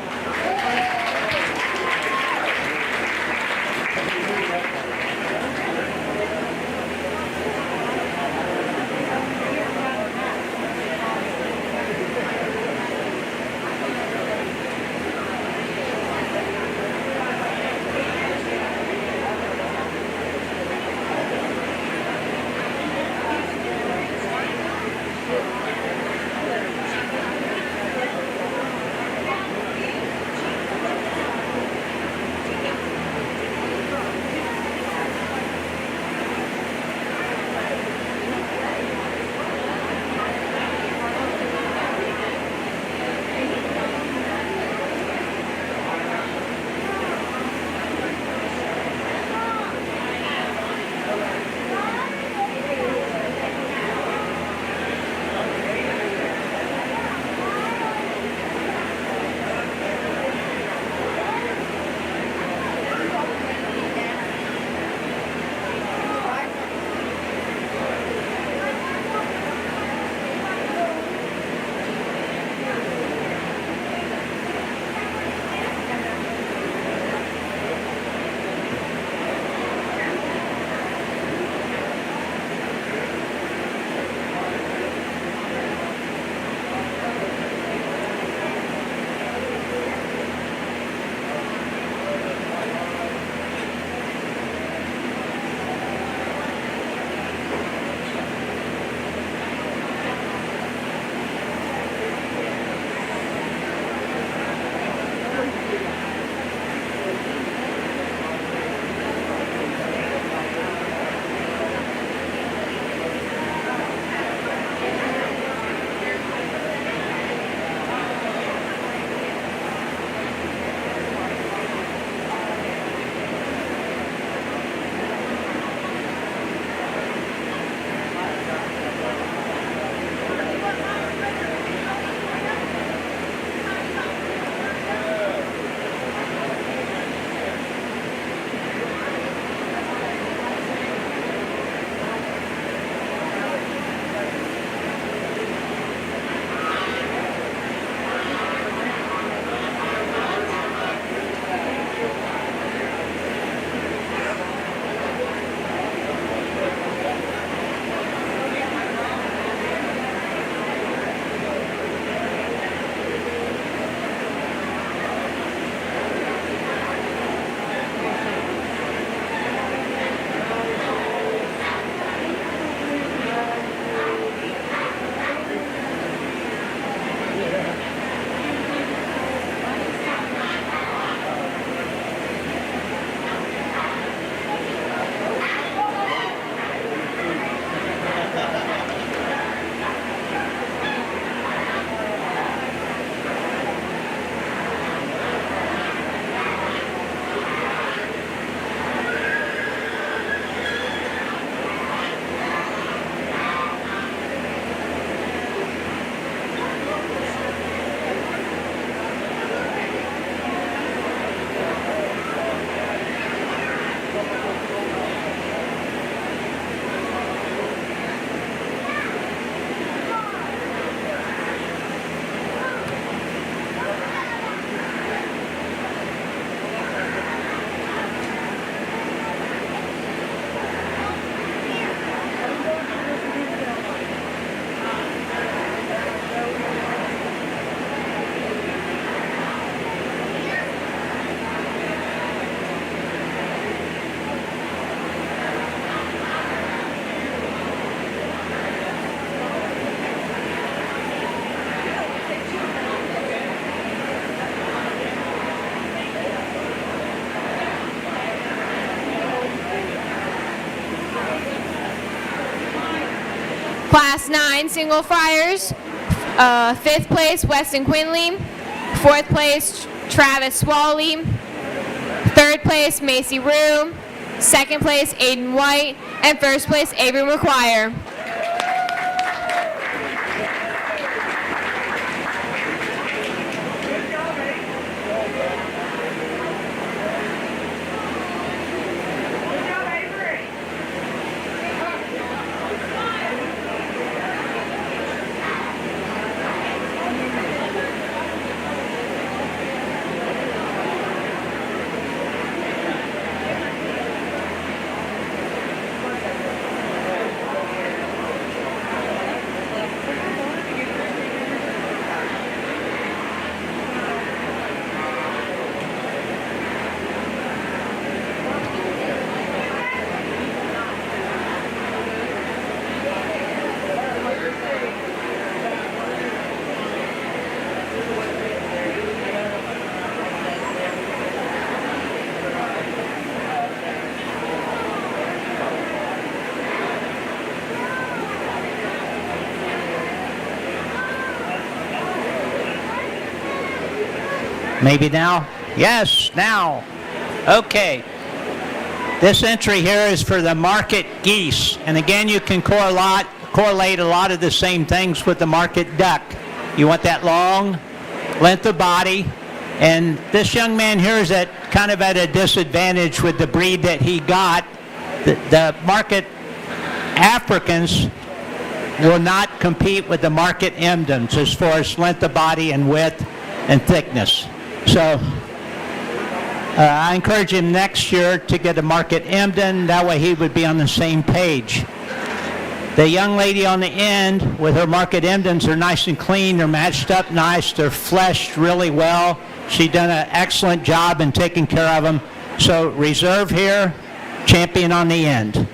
Class 9 single fryers, 5th place Weston Quinley, 4th place Travis Swally, 3rd place Macy Rue, 2nd place Aiden White, and 1st place Avery McGuire. Maybe now? Yes, now. Okay. This entry here is for the market geese. And again, you can correlate a lot of the same things with the market duck. You want that long length of body. And this young man here is kind of at a disadvantage with the breed that he got. The market Africans will not compete with the market Emdens as far as length of body and width and thickness. So I encourage him next year to get a market Emden. That way he would be on the same page. The young lady on the end with her market Emdens are nice and clean. They're matched up nice. They're fleshed really well. She's done an excellent job in taking care of them. So reserve here, champion on the end.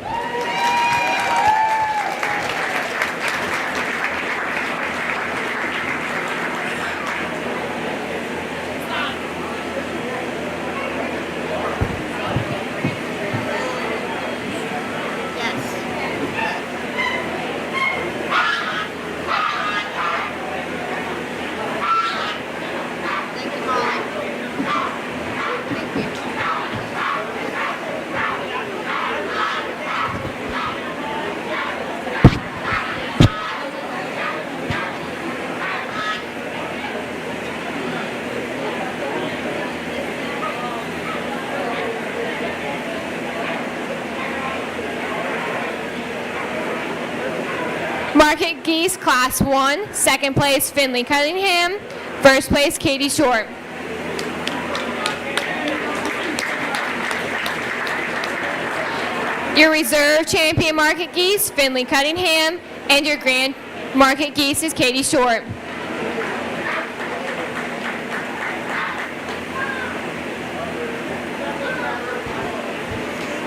Market Geese Class 1, 2nd place Finley Cunningham, 1st place Katie Short. Your reserve champion Market Geese, Finley Cunningham, and your grand Market Geese is Katie Short.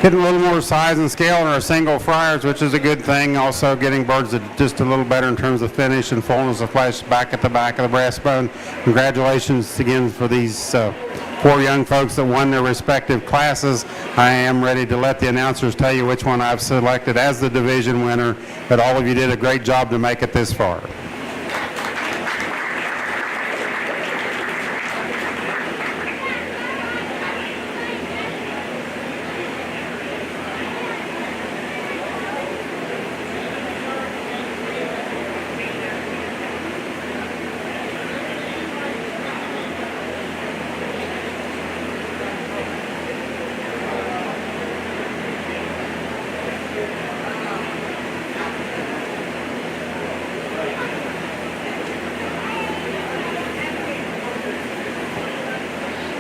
Getting a little more size and scale in our single fryers, which is a good thing. Also getting birds that are just a little better in terms of finish and fullness of flesh back at the back of the breastbone. Congratulations again for these 4 young folks that won their respective classes. I am ready to let the announcers tell you which one I've selected as the division winner, but all of you did a great job to make it this far.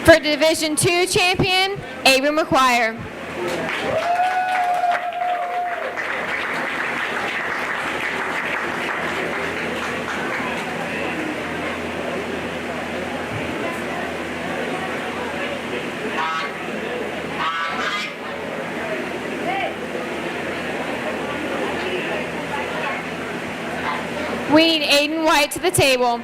For Division 2 champion, Avery McGuire. We need Aiden White to the table.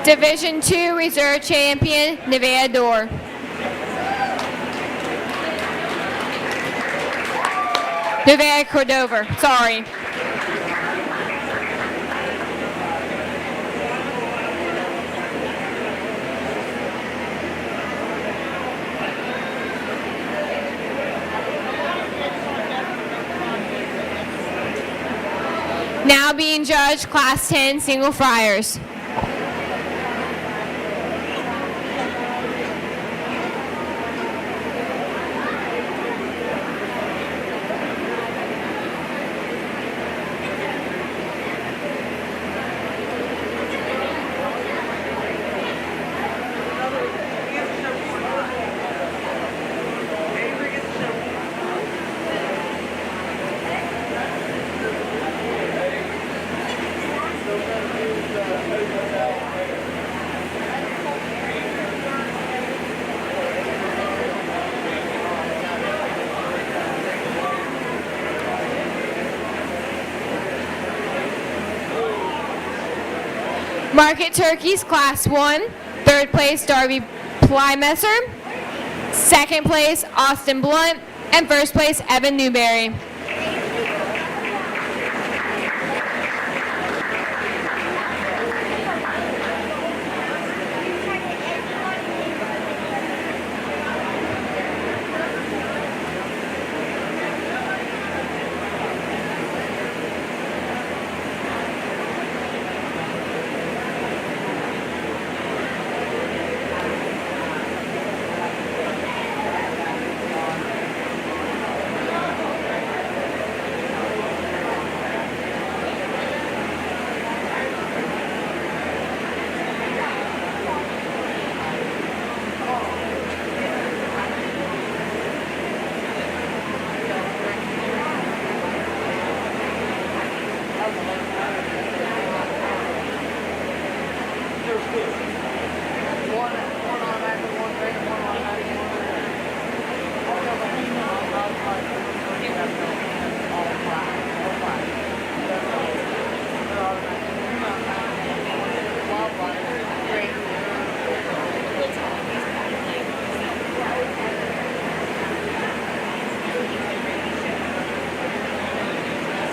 Division II Reserve Champion, Nevada Dorr. Nevada Cordova, sorry. Now being judged, Class 10 single fryers. Market turkeys, Class 1. Third place, Darby Plymesser. Second place, Austin Blunt. And first place, Evan Newberry.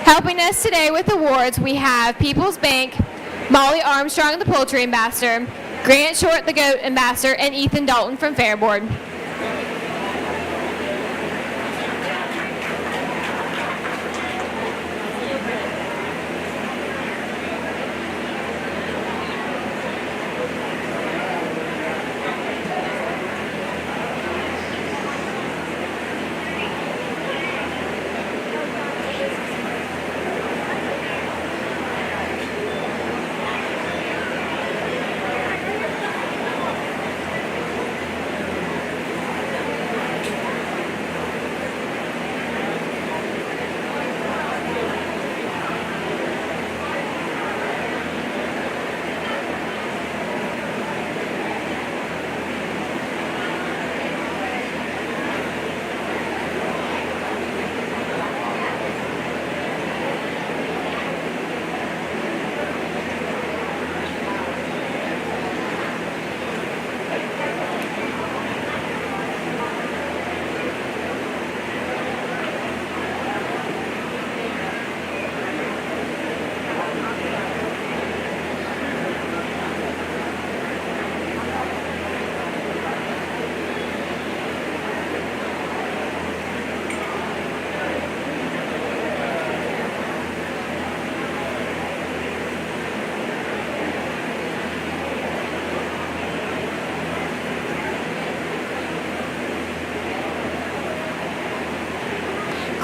Helping us today with awards, we have People's Bank, Molly Armstrong, the Poultry Ambassador, Grant Short, the Goat Ambassador, and Ethan Dalton from Fairboard.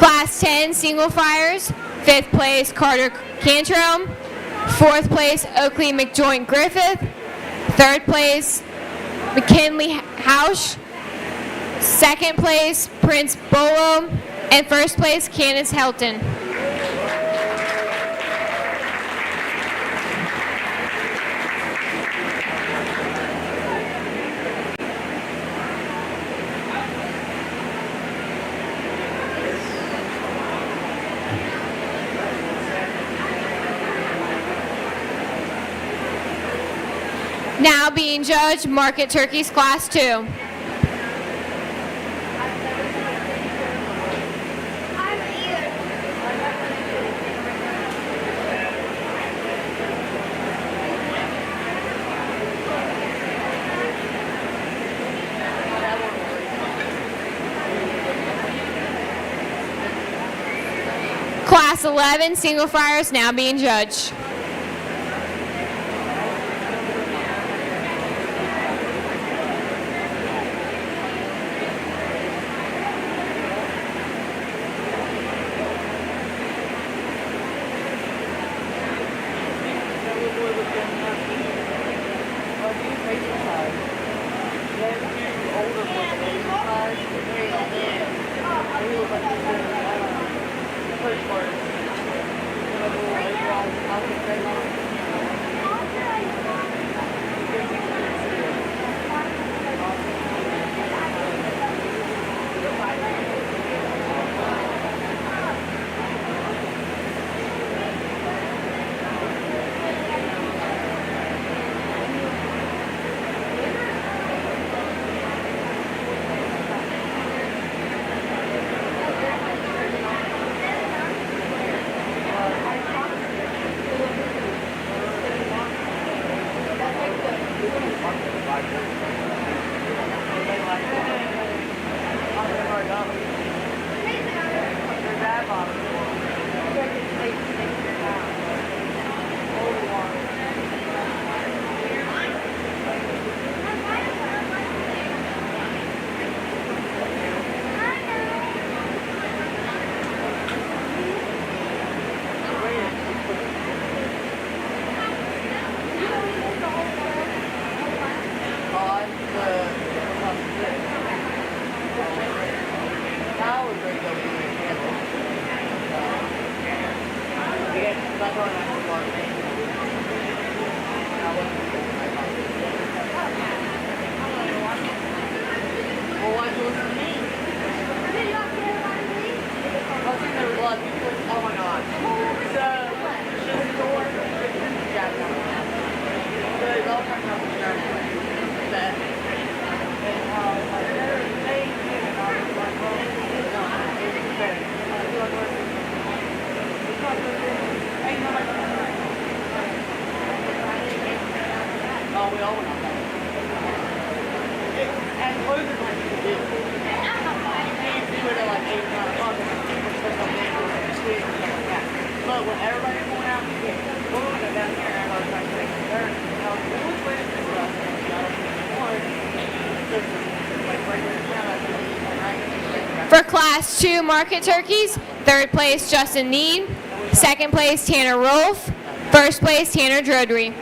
Class 10 single fryers, 5th place Carter Cantrell, 4th place Oakley McJoint Griffith, 3rd place McKinley Hausch, 2nd place Prince Bolo, and 1st place Candace Helton. Now being judged, market turkeys class 2. Class 11 single fryers now being judged. For Class 2 market turkeys, third place Justin Need, second place Tanner Rolfe, first place Tanner Drodry.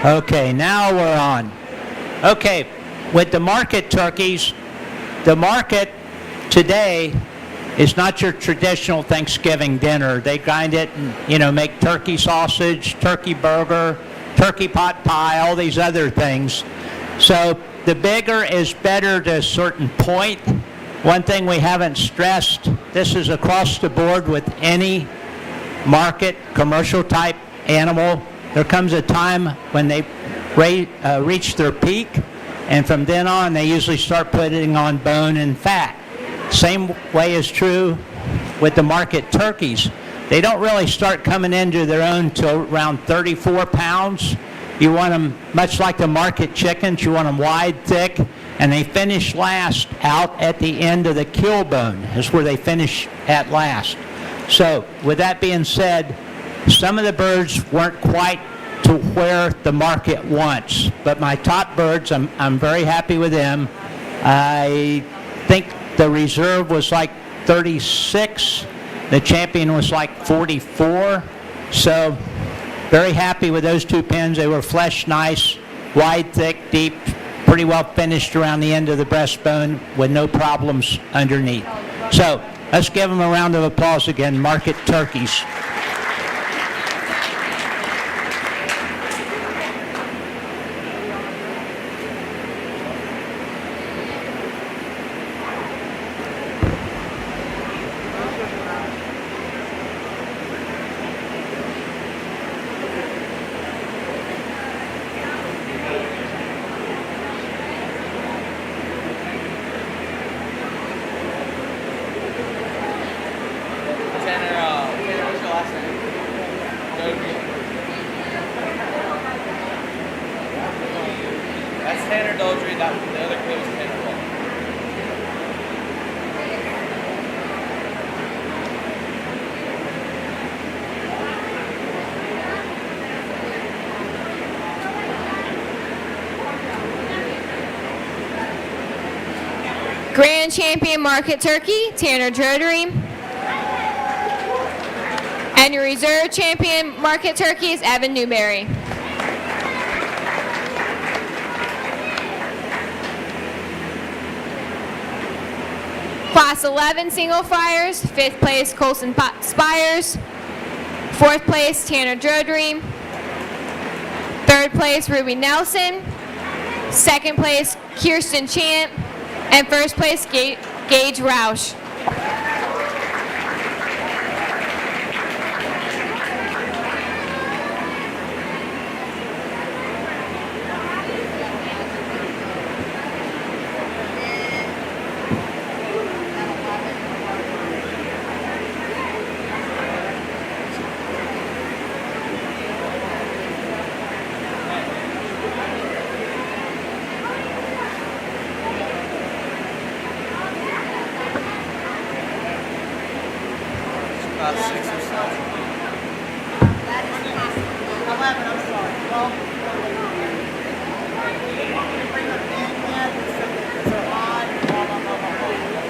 Okay, now we're on. Okay, with the market turkeys, the market today is not your traditional Thanksgiving dinner. They grind it and, make turkey sausage, turkey burger, turkey pot pie, all these other things. So the bigger is better to a certain point. One thing we haven't stressed, this is across the board with any market, commercial type animal. there comes a time when they reach their peak, and from then on, they usually start putting on bone and fat. Same way is true with the market turkeys. They don't really start coming into their own till around 34 pounds. You want them, much like the market chickens, you want them wide, thick, and they finish last out at the end of the kill bone is where they finish at last. So with that being said, some of the birds weren't quite to where the market wants, but my top birds, I'm very happy with them. I think the reserve was like 36. The champion was like 44. So very happy with those two pens. They were fleshed nice, wide, thick, deep, pretty well finished around the end of the breastbone with no problems underneath. So let's give them a round of applause again, market turkeys. What's your last name? That's Tanner Dodry. The other kid was Tanner Ball. Grand champion market turkey, Tanner Dodry. And your reserve champion market turkey is Evan Newberry. Class 11 single flyers, 5th place Colson Spires, 4th place Tanner Dodry, 3rd place Ruby Nelson, 2nd place Kirsten Chant, and 1st place Gage Roush. About 6 or 7. 11, I'm sorry. Well, bring them in yet, because they're odd, blah, blah, blah, blah, blah.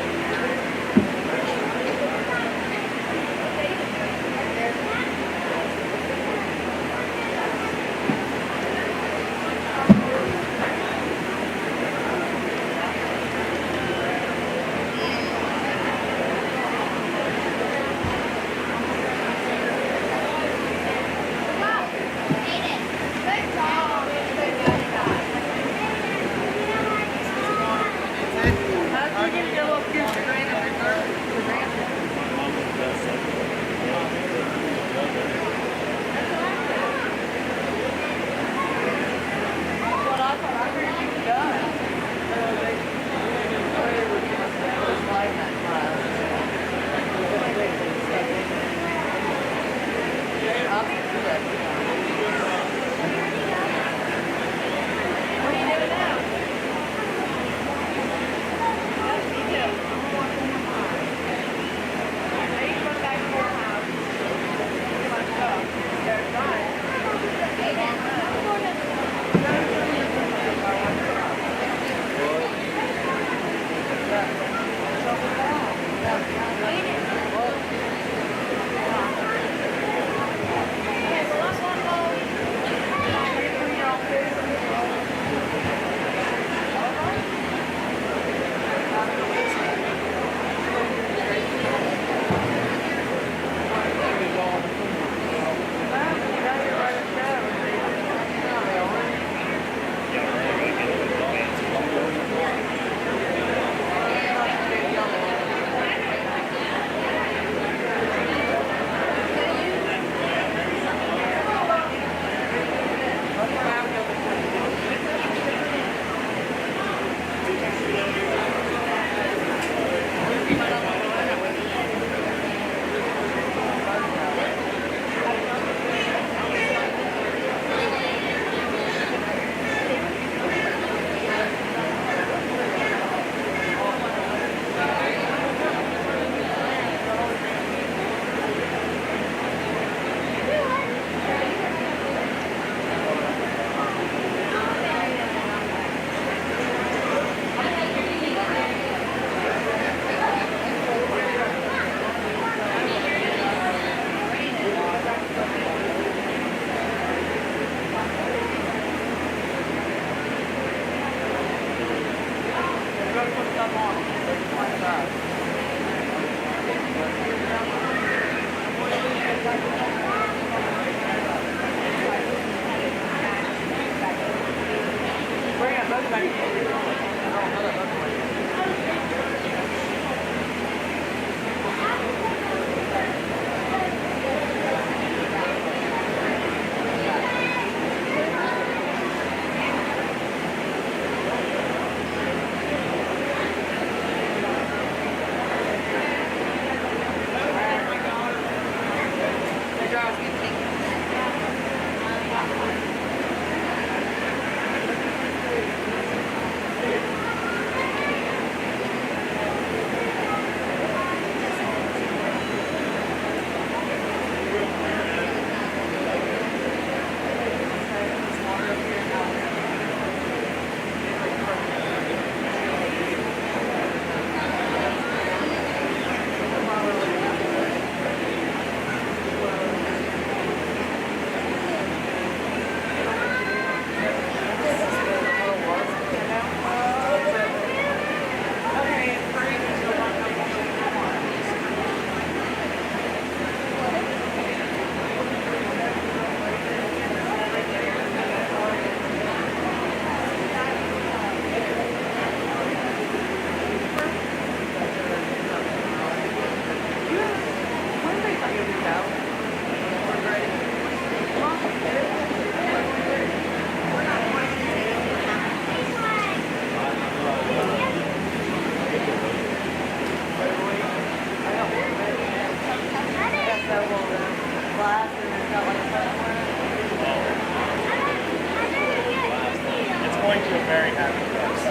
It's going to a very happy place.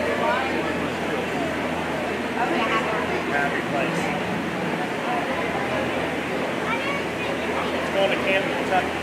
Happy place. It's going to Camden, Kentucky.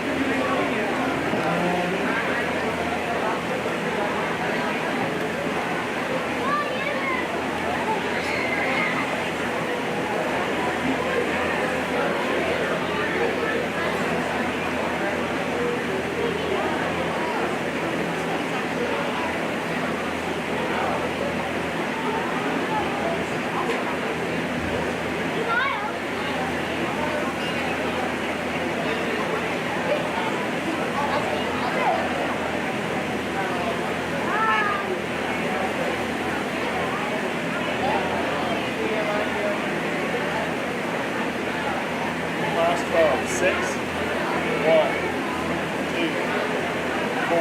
Class 12, 6, 1, 2, 4,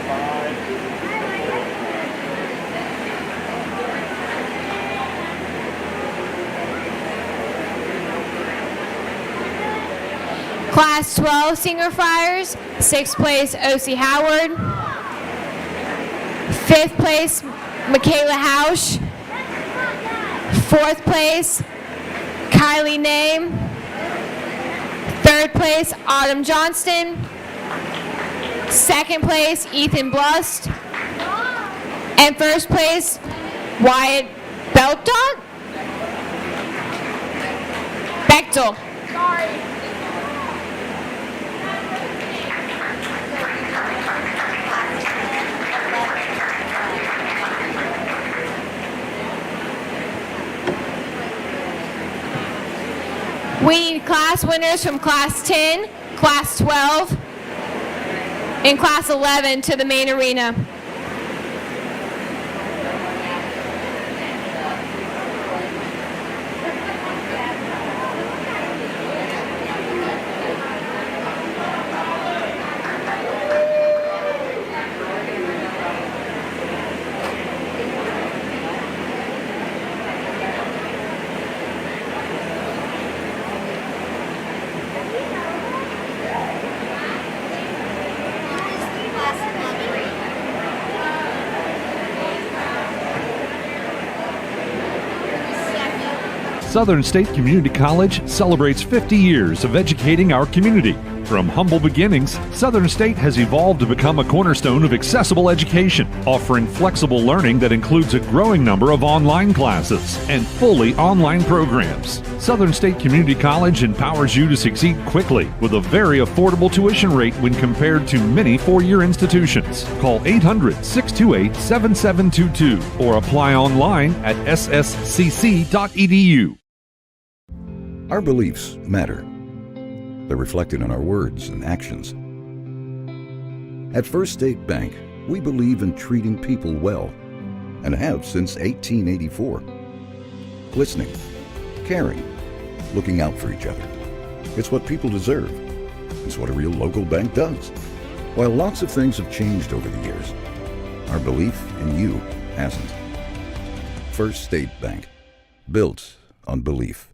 5, Class 12 Singer Friars, 6th place O.C. Howard, 5th place Michaela Hausch, 4th place Kylie Name, 3rd place Autumn Johnston, 2nd place Ethan Blust, and 1st place Wyatt Bechtel. We need class winners from Class 10, Class 12, and Class 11 to the main arena. Southern State Community College celebrates 50 years of educating our community. From humble beginnings, Southern State has evolved to become a cornerstone of accessible education, offering flexible learning that includes a growing number of online classes and fully online programs. Southern State Community College empowers you to succeed quickly with a very affordable tuition rate when compared to many four-year institutions. Call 800-628-7722 or apply online at sscc.edu. Our beliefs matter. They're reflected in our words and actions. At First State Bank, we believe in treating people well and have since 1884. Listening, caring, looking out for each other. It's what people deserve. It's what a real local bank does. While lots of things have changed over the years, our belief in you hasn't. First State Bank, built on belief.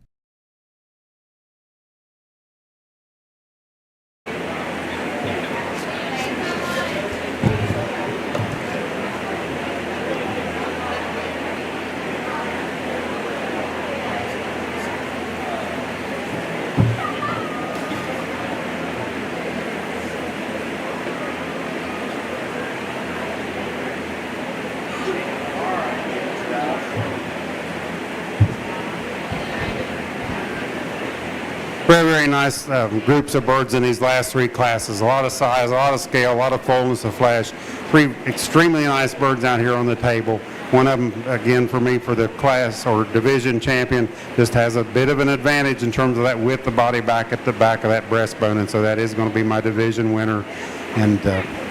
Very, very nice groups of birds in these last three classes. A lot of size, a lot of scale, a lot of fullness of flesh. Three extremely nice birds out here on the table. One of them, again, for me, for the class or division champion, just has a bit of an advantage in terms of that width of body back at the back of that breastbone, and so that is going to be my division winner. And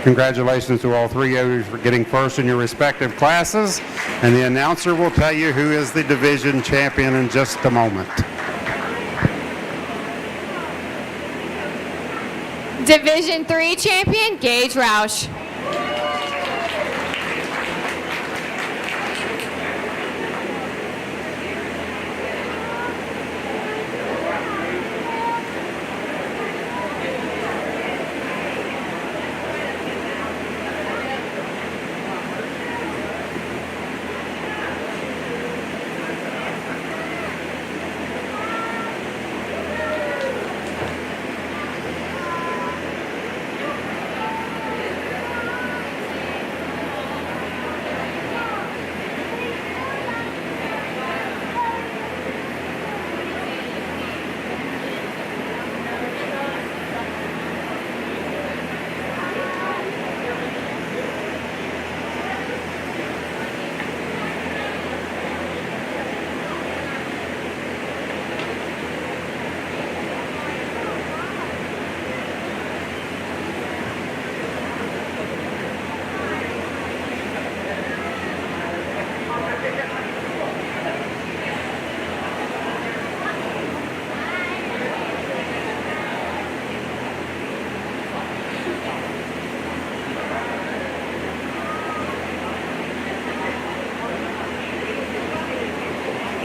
congratulations to all three of you for getting first in your respective classes. And the announcer will tell you who is the division champion in just a moment. Division 3 champion, Gage Roush.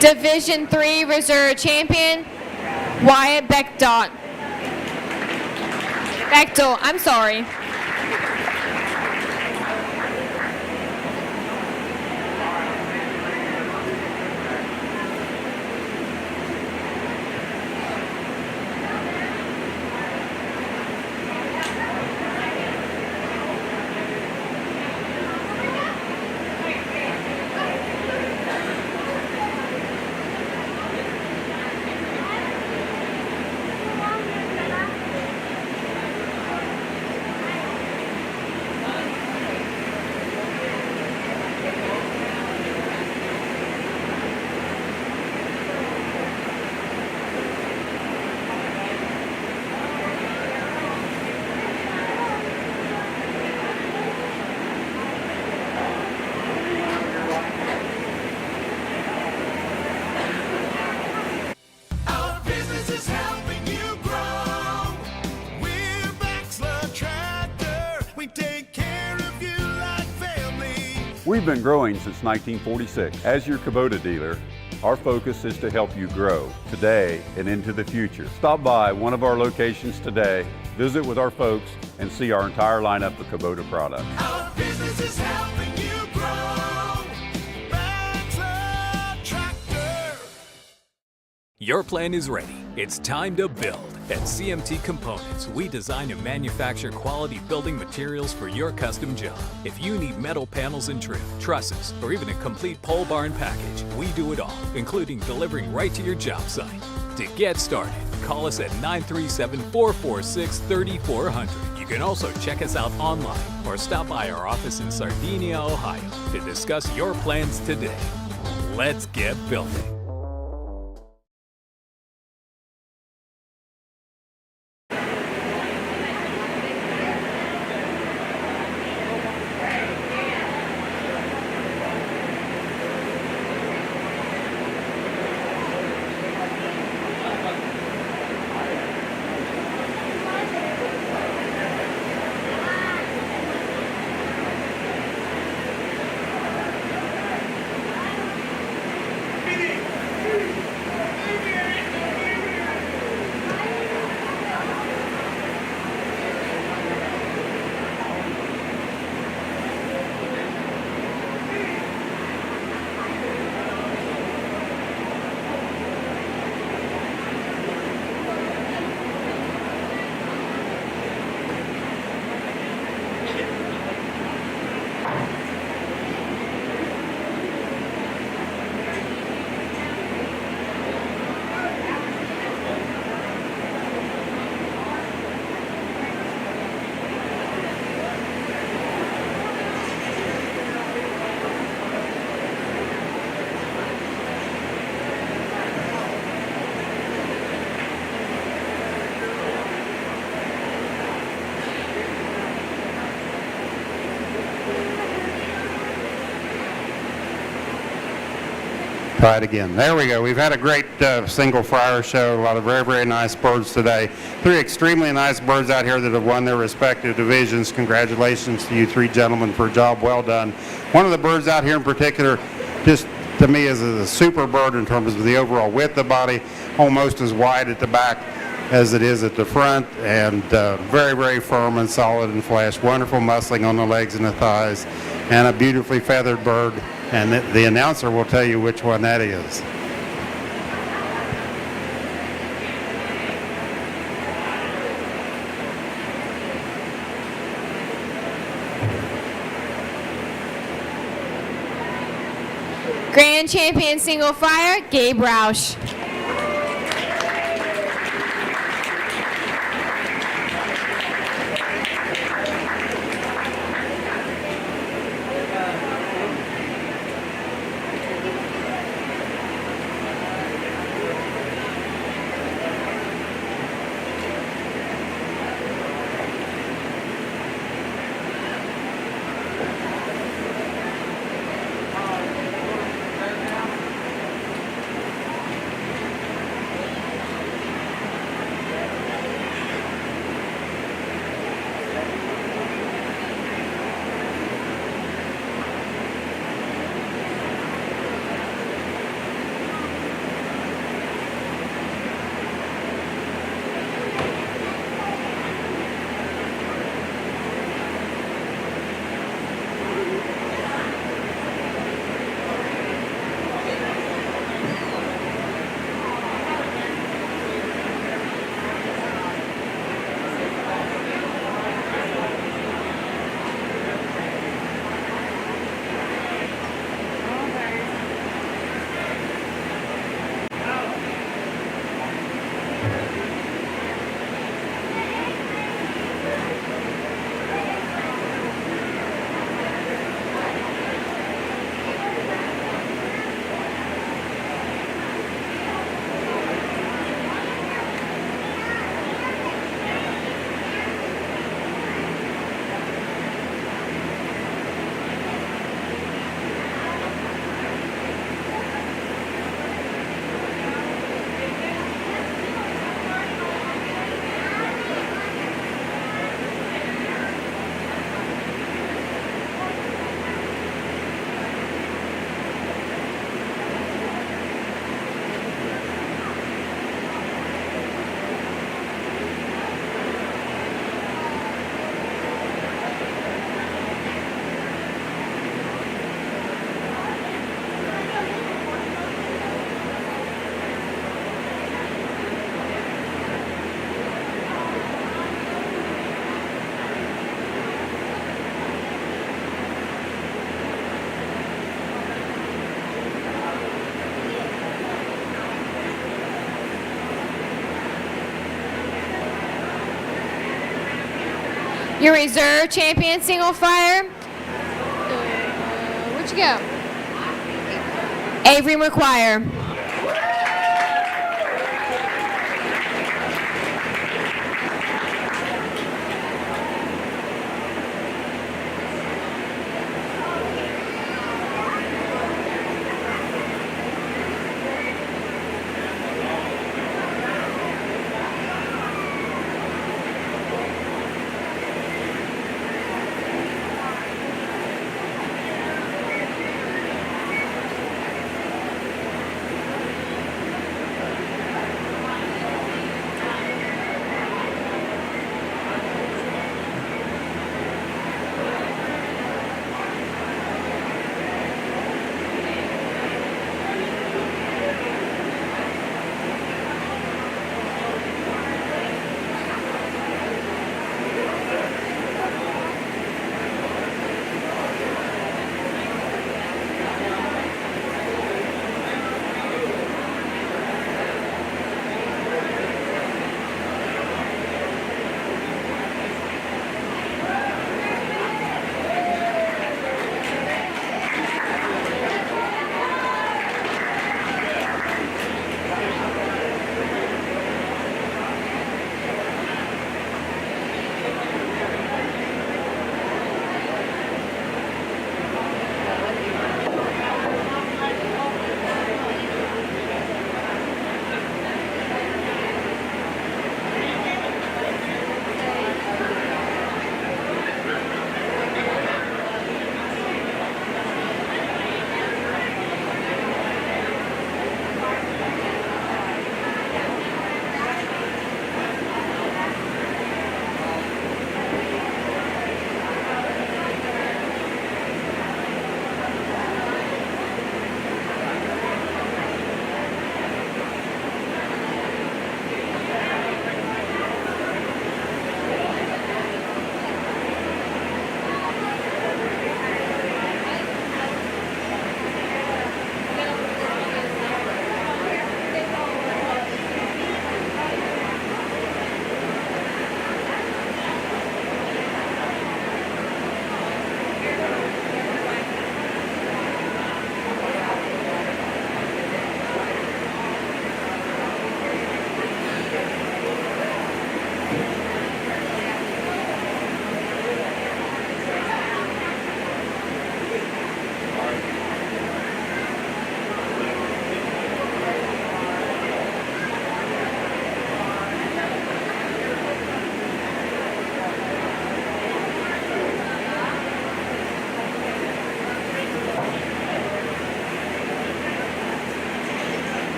Division 3 Reserve Champion, Wyatt Bechtel. I'm sorry. We've been growing since 1946. As your Kubota dealer, our focus is to help you grow today and into the future. Stop by one of our locations today, visit with our folks, and see our entire lineup of Kubota products. Our business is helping you grow. Tractor. Your plan is ready. It's time to build. At CMT Components, we design and manufacture quality building materials for your custom job. If you need metal panels and trim, trusses, or even a complete pole barn package, we do it all, including delivering right to your job site. To get started, call us at 937-446-3400. You can also check us out online or stop by our office in Sardinia, Ohio to discuss your plans today. Let's get building. Try it again. There we go. We've had a great single fryer show. A lot of very, very nice birds today. 3 extremely nice birds out here that have won their respective divisions. Congratulations to you 3 gentlemen for a job well done. One of the birds out here in particular, just to me, is a super bird in terms of the overall width of the body, almost as wide at the back as it is at the front, and very, very firm and solid in flesh. Wonderful muscling on the legs and the thighs, and a beautifully feathered bird. And the announcer will tell you which one that is. Grand champion single flyer, Gabe Roush. Your reserve champion single fire. Where'd you go? Avery McGuire.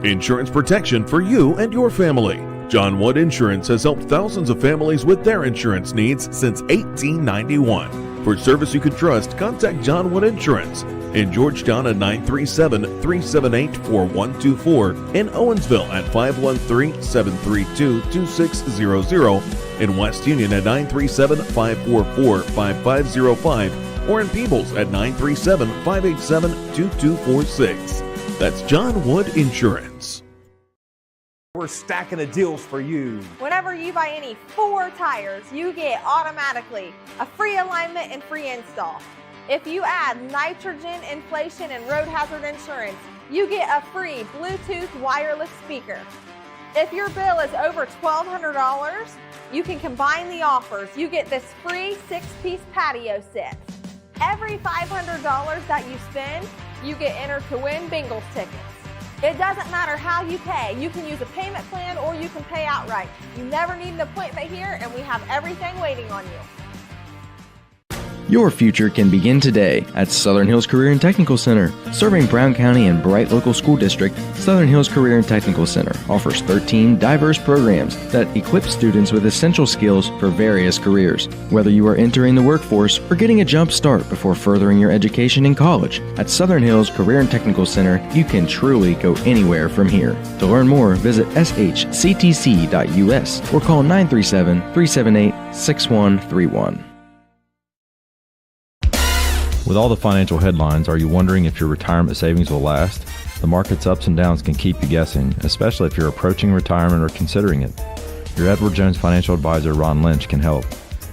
Insurance protection for you and your family. John Wood Insurance has helped thousands of families with their insurance needs since 1891. For service you can trust, contact John Wood Insurance in Georgetown at 937-378-4124, in Owensville at 513-732-2600, in West Union at 937-544-5505, or in Peebles at 937-587-2246. That's John Wood Insurance. We're stacking the deals for you. Whenever you buy any 4 tires, you get automatically a free alignment and free install. If you add nitrogen, inflation, and road hazard insurance, you get a free Bluetooth wireless speaker. If your bill is over $1,200, You can combine the offers. You get this free 6-piece patio set. Every $500 that you spend, you get entered to win Bengals tickets. It doesn't matter how you pay. You can use a payment plan or you can pay outright. You never need an appointment here, and we have everything waiting on you. Your future can begin today at Southern Hills Career and Technical Center. Serving Brown County and Bright Local School District, Southern Hills Career and Technical Center offers 13 diverse programs that equip students with essential skills for various careers. Whether you are entering the workforce or getting a jump start before furthering your education in college, at Southern Hills Career and Technical Center, you can truly go anywhere from here. To learn more, visit shctc.us or call 937-378-6131. With all the financial headlines, are you wondering if your retirement savings will last? The market's ups and downs can keep you guessing, especially if you're approaching retirement or considering it. Your Edward Jones financial advisor, Ron Lynch, can help.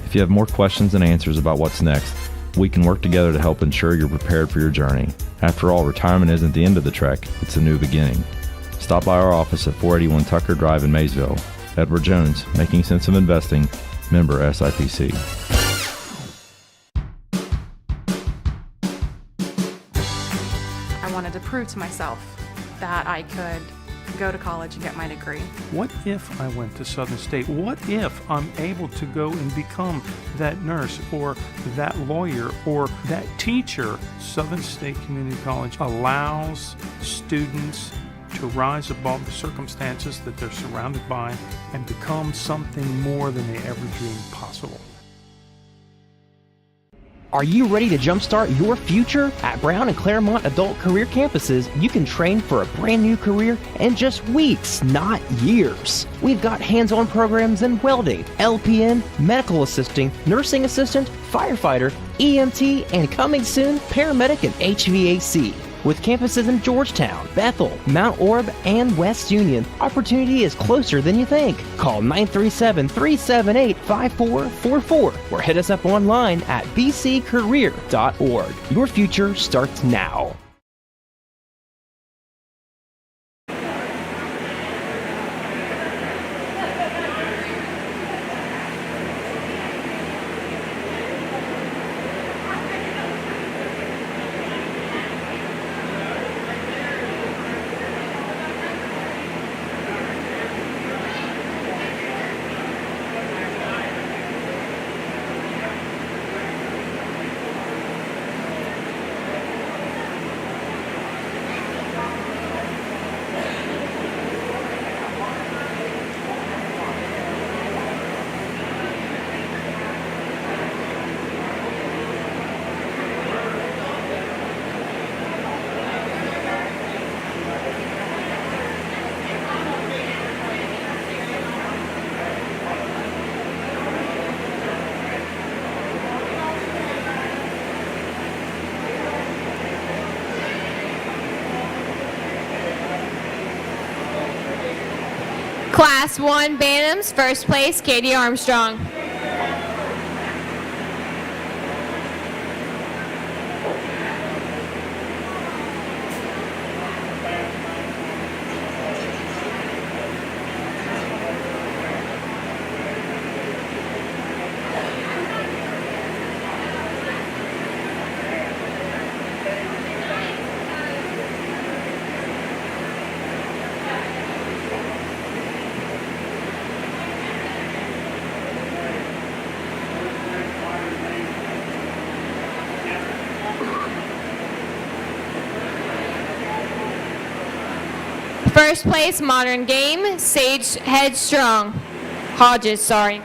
If you have more questions than answers about what's next, we can work together to help ensure you're prepared for your journey. After all, retirement isn't the end of the trek, it's a new beginning. Stop by our office at 481 Tucker Drive in Maysville. Edward Jones, making sense of investing, member SIPC. I wanted to prove to myself that I could go to college and get my degree. What if I went to Southern State? What if I'm able to go and become that nurse or that lawyer or that teacher? Southern State Community College allows students to rise above the circumstances that they're surrounded by and become something more than they ever dreamed possible. Are you ready to jumpstart your future? At Brown and Claremont Adult Career Campuses, you can train for a brand new career in just weeks, not years. We've got hands-on programs in welding, LPN, medical assisting, nursing assistant, firefighter, EMT, and coming soon, paramedic and HVAC. With campuses in Georgetown, Bethel, Mount Orb, and West Union, opportunity is closer than you think. Call 937-378-5444 or hit us up online at bccareer.org. Your future starts now. Class 1 Bantams, first place, Katie Armstrong. First place, Modern Game, Sage Hodges, sorry.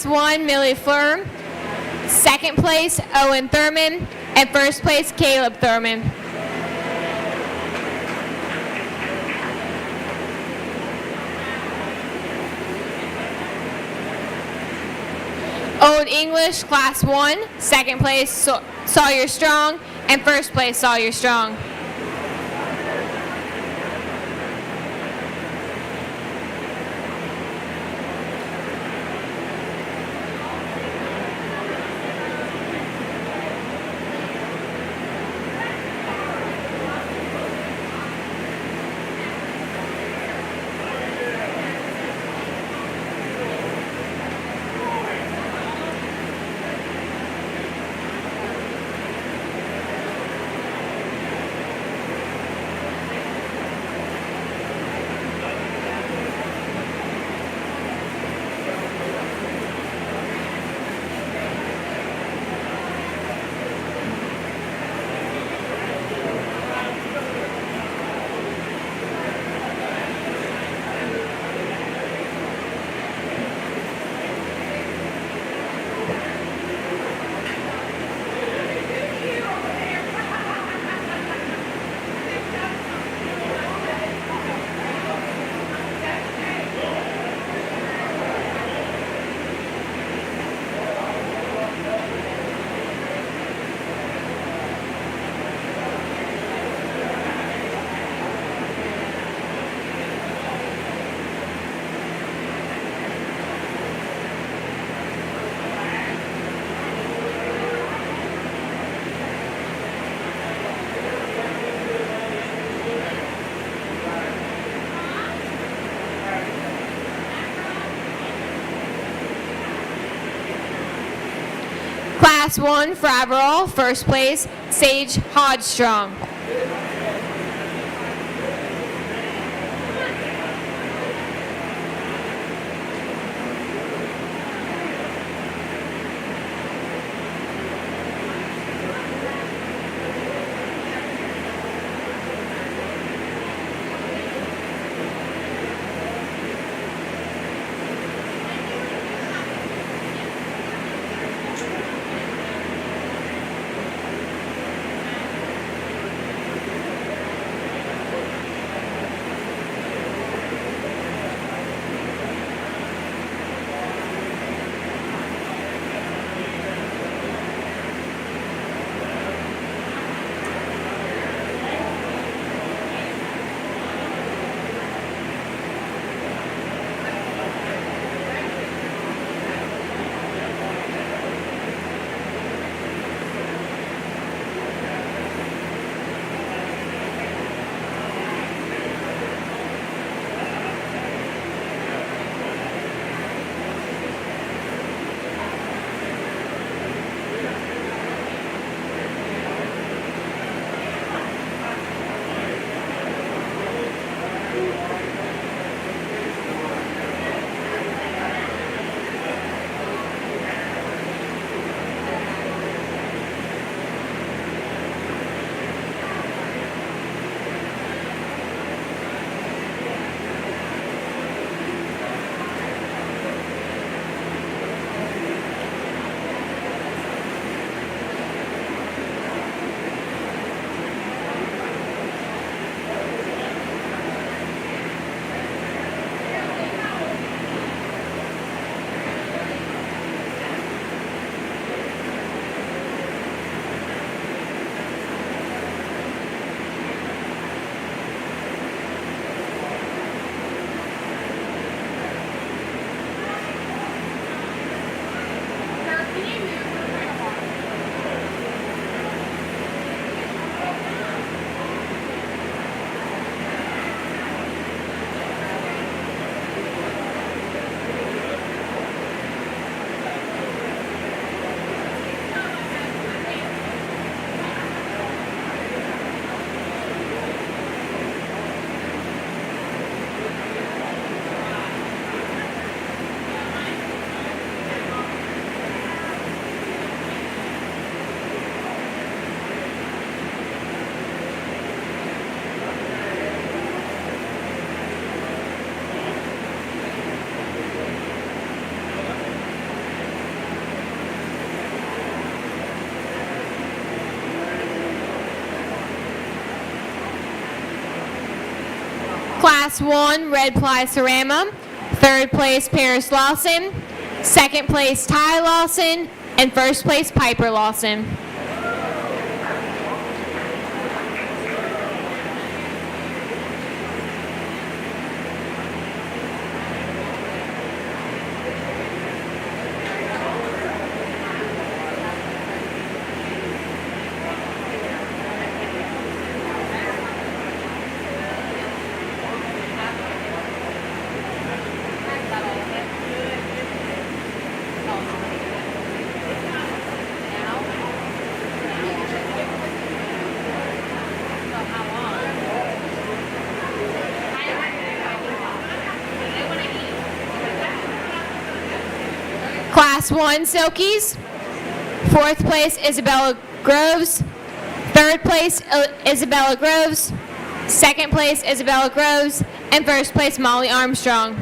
1, Millie Fleur. Second place, Owen Thurman. And first place, Caleb Thurman. Old English, Class 1. Second place, Sawyer Strong. And first place, Sawyer Strong. Class 1 for overall, first place, Sage Hodgstrong. Class 1 Red Ply Cerama. Third place Paris Lawson. Second place Ty Lawson. And first place Piper Lawson. Class 1 Silkies. Fourth place Isabella Groves. Third place Isabella Groves. Second place Isabella Groves. And first place Molly Armstrong.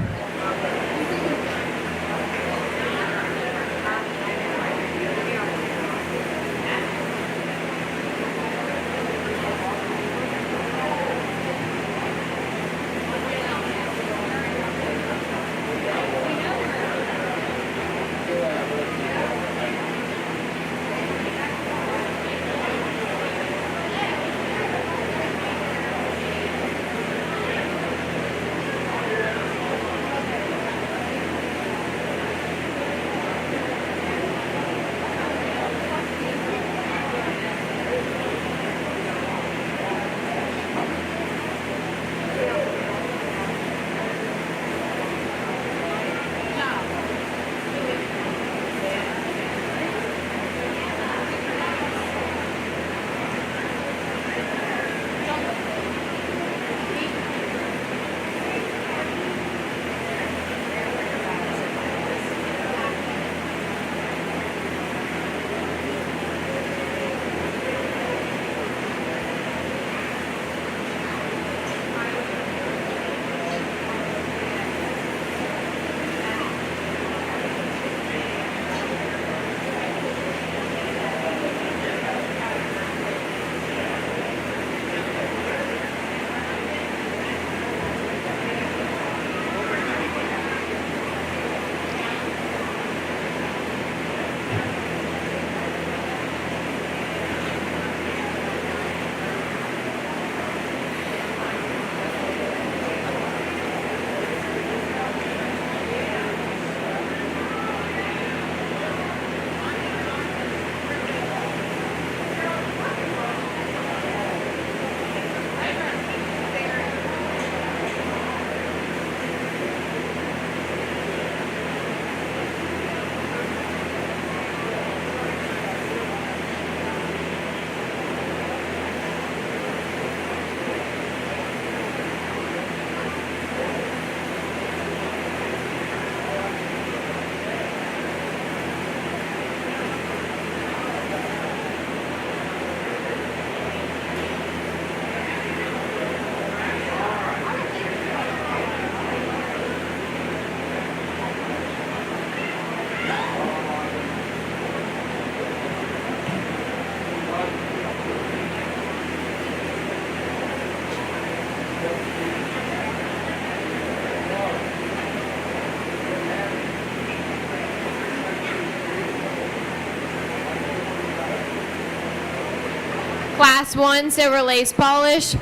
Class 1 Silver Lace Polish.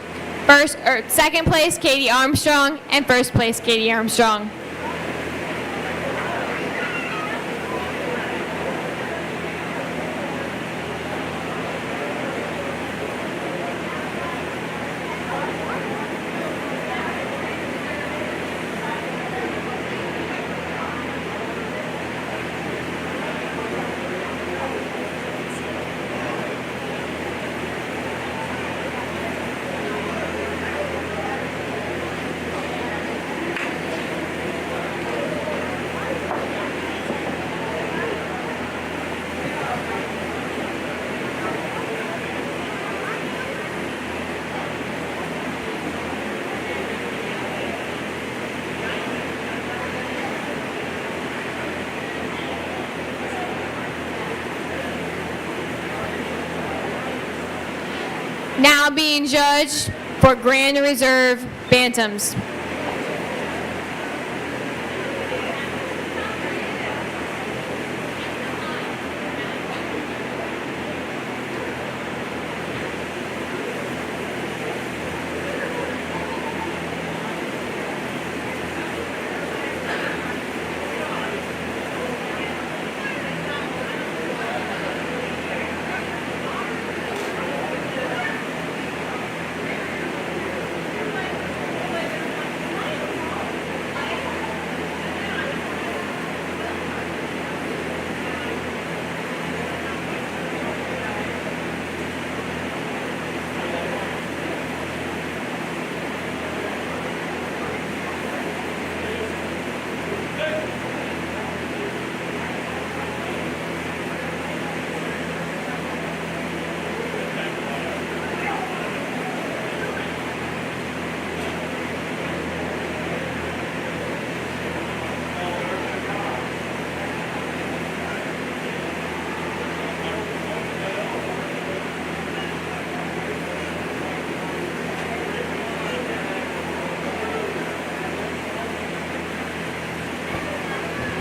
Second place Katie Armstrong. And first place Katie Armstrong. Now being judged for Grand Reserve Bantams.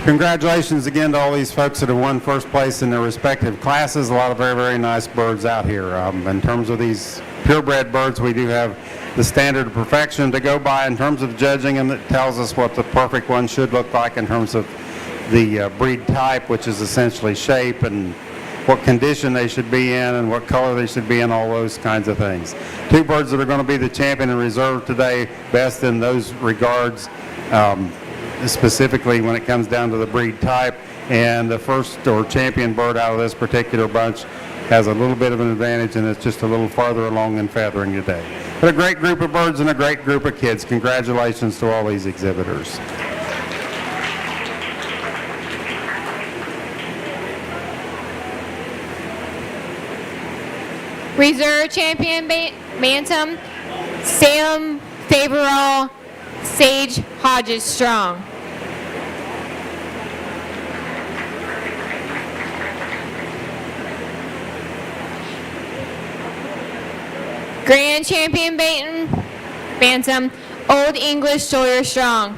Congratulations again to all these folks that have won first place in their respective classes. A lot of very, very nice birds out here. In terms of these purebred birds, we do have the standard of perfection to go by in terms of judging them that tells us what the perfect one should look like in terms of the breed type, which is essentially shape and what condition they should be in and what color they should be in, all those kinds of things. Two birds that are going to be the champion in reserve today, best in those regards, specifically when it comes down to the breed type, and the first or champion bird out of this particular bunch has a little bit of an advantage, and it's just a little farther along in feathering today. But a great group of birds and a great group of kids. Congratulations to all these exhibitors. Reserve champion bantam, Salem Favorall Sage Hodges Strong. Grand champion bantam, Old English Sawyer Strong.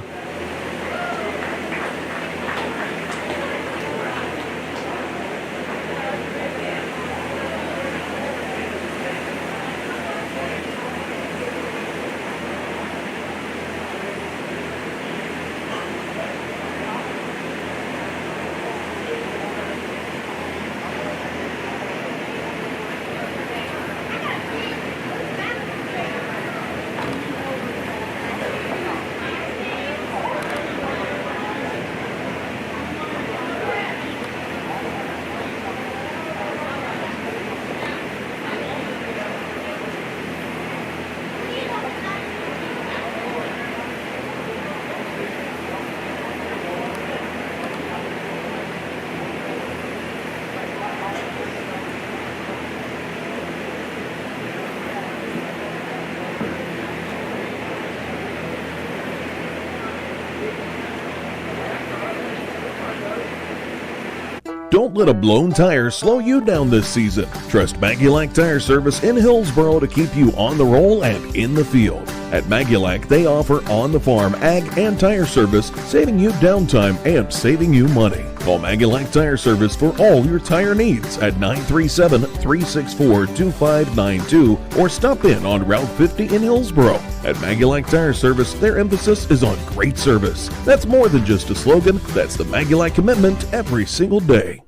Don't let a blown tire slow you down this season. Trust Maggulac Tire Service in Hillsboro to keep you on the roll and in the field. At Maggulac, they offer on-the-farm ag and tire service, saving you downtime and saving you money. Call Maggulac Tire Service for all your tire needs at 937-364-2592 or stop in on Route 50 in Hillsboro. At Maggulac Tire Service, their emphasis is on great service. That's more than just a slogan, that's the Maggulac commitment every single day.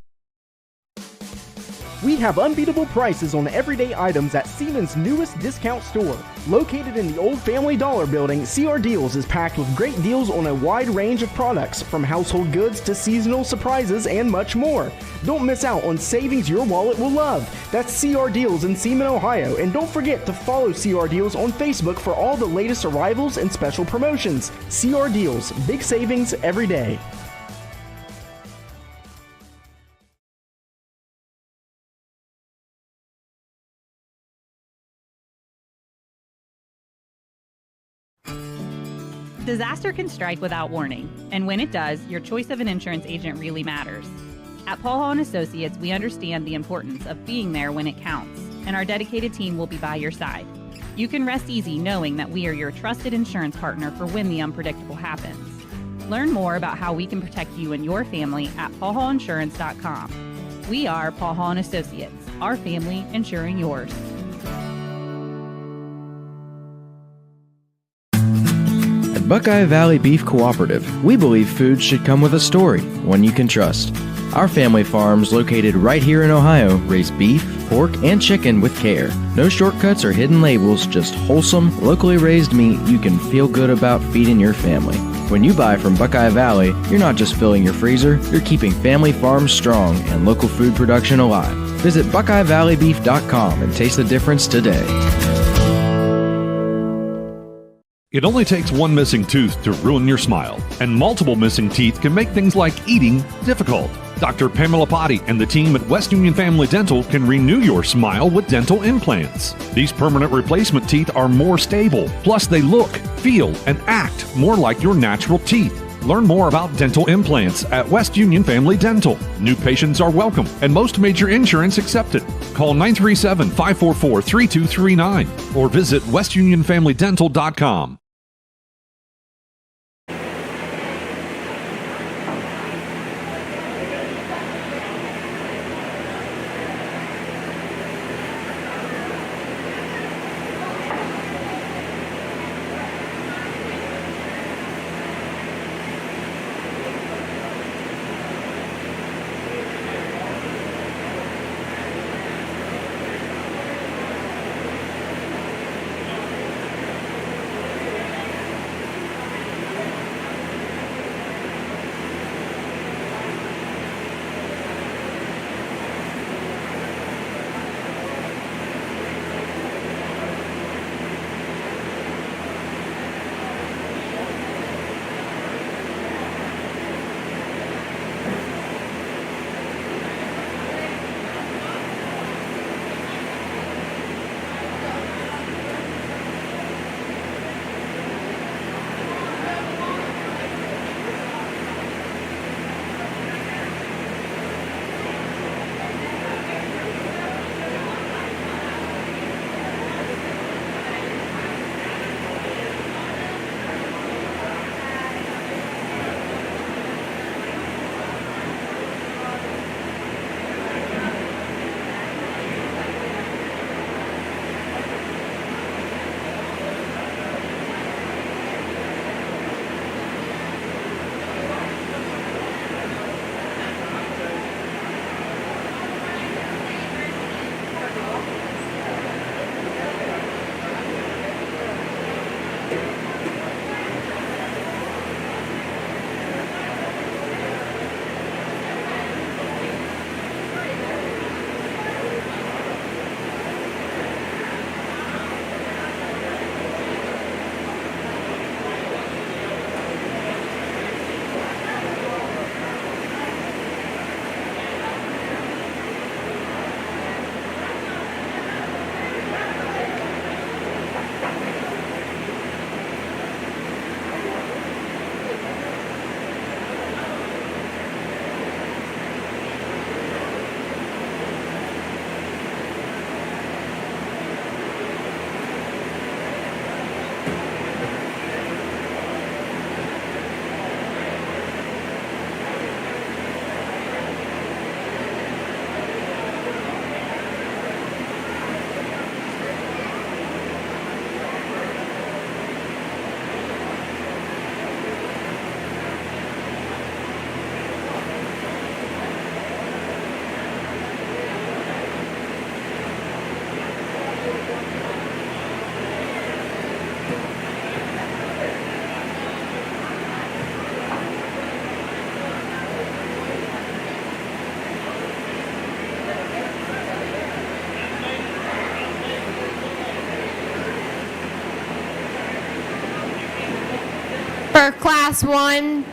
We have unbeatable prices on everyday items at Siemens' newest discount store. Located in the old Family Dollar building, CR Deals is packed with great deals on a wide range of products, from household goods to seasonal surprises and much more. Don't miss out on savings your wallet will love. That's CR Deals in Seaman, Ohio. And don't forget to follow CR Deals on Facebook for all the latest arrivals and special promotions. CR Deals, big savings every day. Disaster can strike without warning, and when it does, your choice of an insurance agent really matters. At Paul Hall & Associates, we understand the importance of being there when it counts, and our dedicated team will be by your side. You can rest easy knowing that we are your trusted insurance partner for when the unpredictable happens. Learn more about how we can protect you and your family at paulhallinsurance.com. We are Paul Hall & Associates, our family insuring yours. Buckeye Valley Beef Cooperative, we believe food should come with a story, one you can trust. Our family farms, located right here in Ohio, raise beef, pork, and chicken with care. No shortcuts or hidden labels, just wholesome, locally raised meat you can feel good about feeding your family. When you buy from Buckeye Valley, you're not just filling your freezer, you're keeping family farms strong and local food production alive. Visit BuckeyeValleyBeef.com and taste the difference today. It only takes one missing tooth to ruin your smile, and multiple missing teeth can make things like eating difficult. Dr. Pamela Potty and the team at West Union Family Dental can renew your smile with dental implants. These permanent replacement teeth are more stable, plus they look, feel, and act more like your natural teeth. Learn more about dental implants at West Union Family Dental. New patients are welcome, and most major insurance accepted. Call 937-544-3239 or visit westunionfamilydental.com. For Class 1,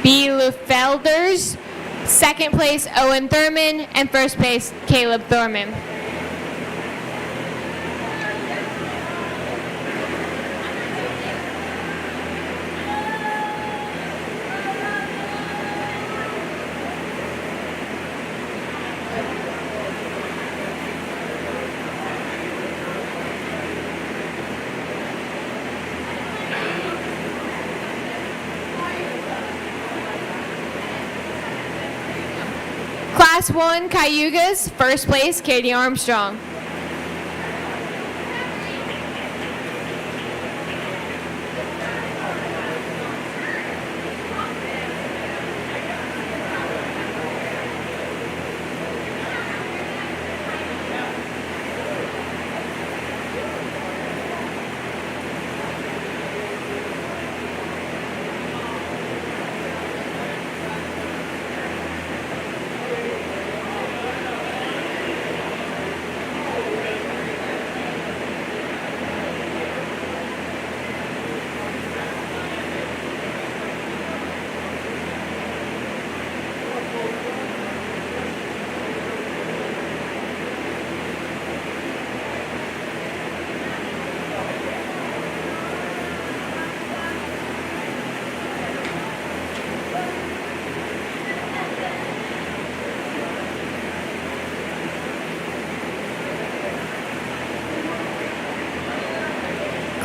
B. Lufelders. Second place, Owen Thurman. And first place, Caleb Thurman. Class 1 Cayugas, first place, Katie Armstrong.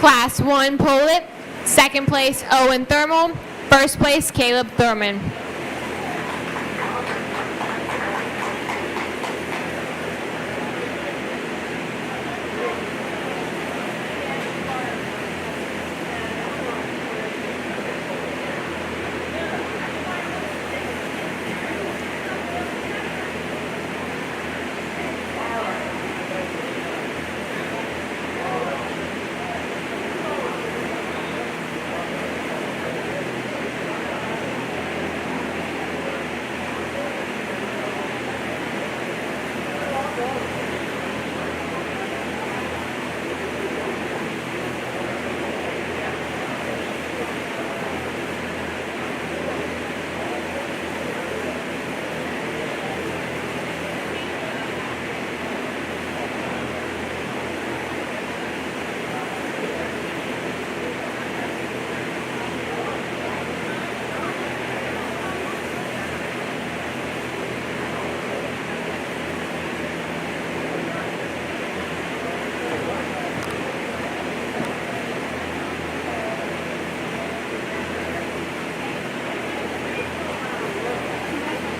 Class 1 Pullet, second place, Owen Thermal. First place, Caleb Thurman.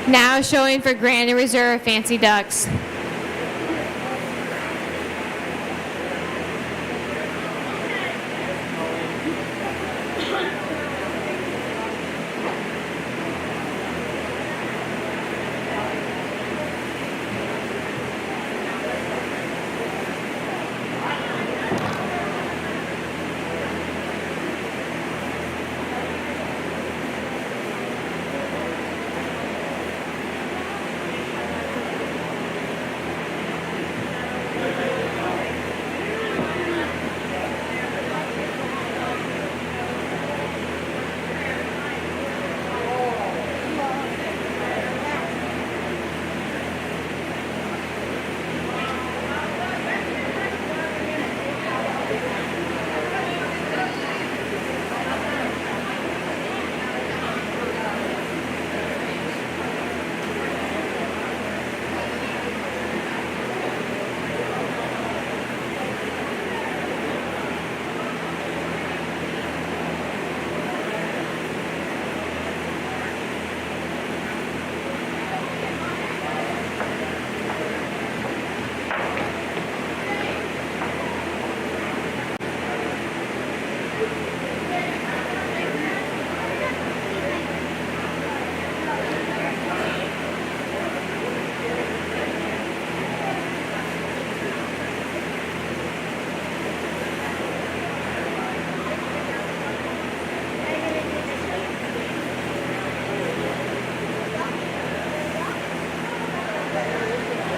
Now showing for Grand and Reserve Fancy Ducks.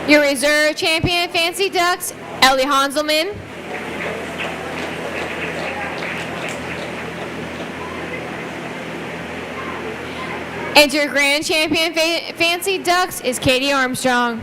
Your reserve champion Fancy Ducks, Ellie Hanselman. And your grand champion Fancy Ducks is Katie Armstrong.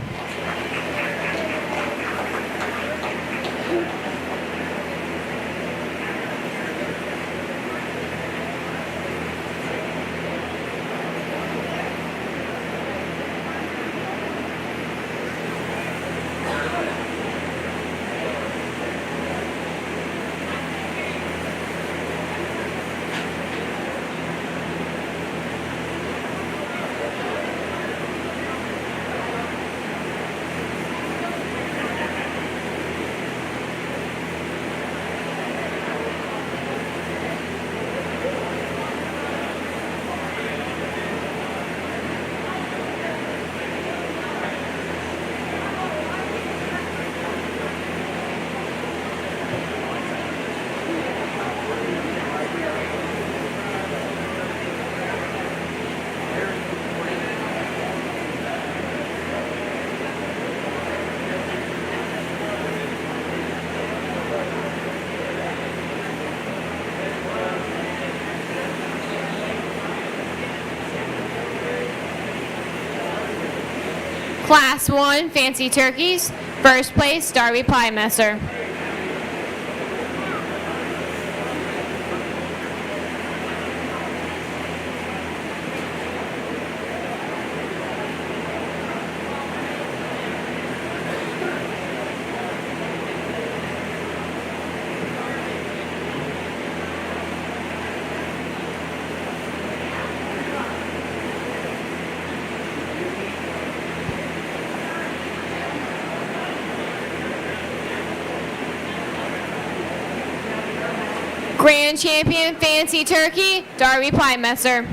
Class 1 Fancy Turkeys, first place Darby Piemesser. Grand champion Fancy Turkey, Darby Piemesser.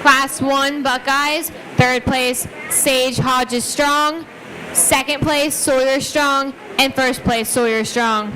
Class 1 Buckeyes, third place Sage Hodges Strong, second place Sawyer Strong, and first place Sawyer Strong.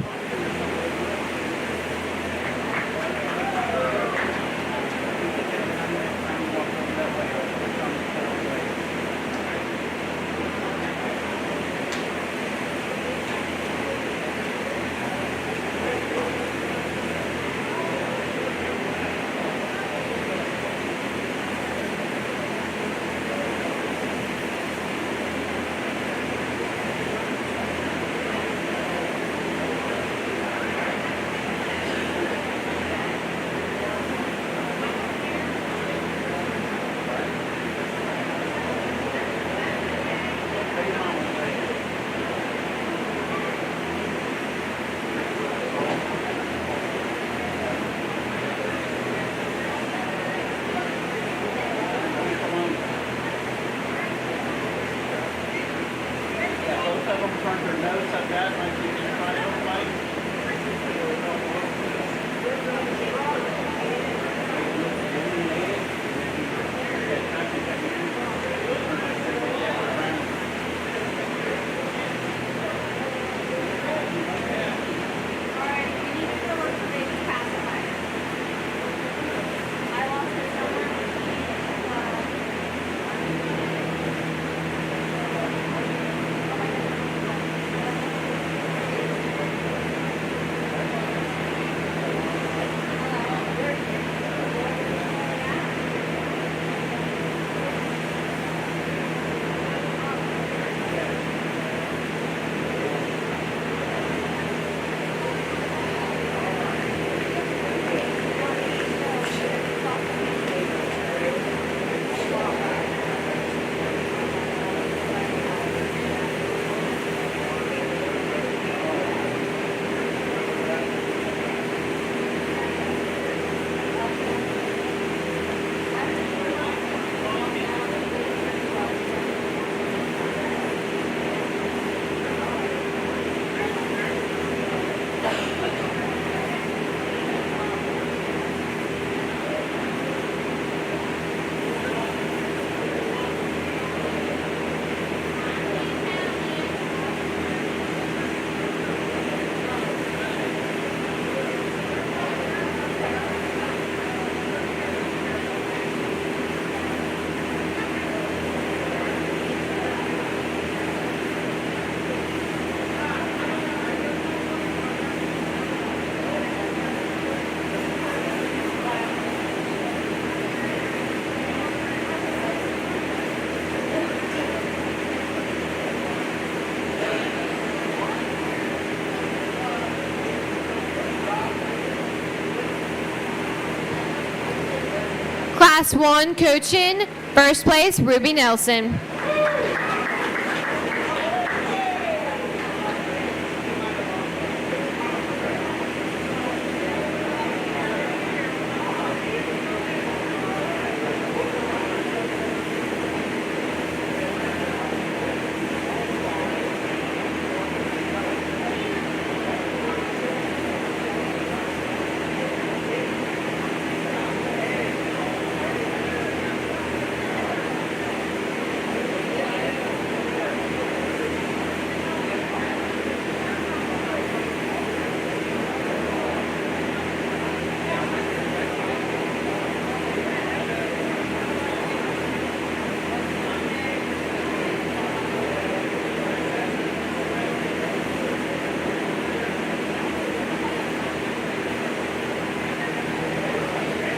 Class 1 coaching, first place, Ruby Nelson.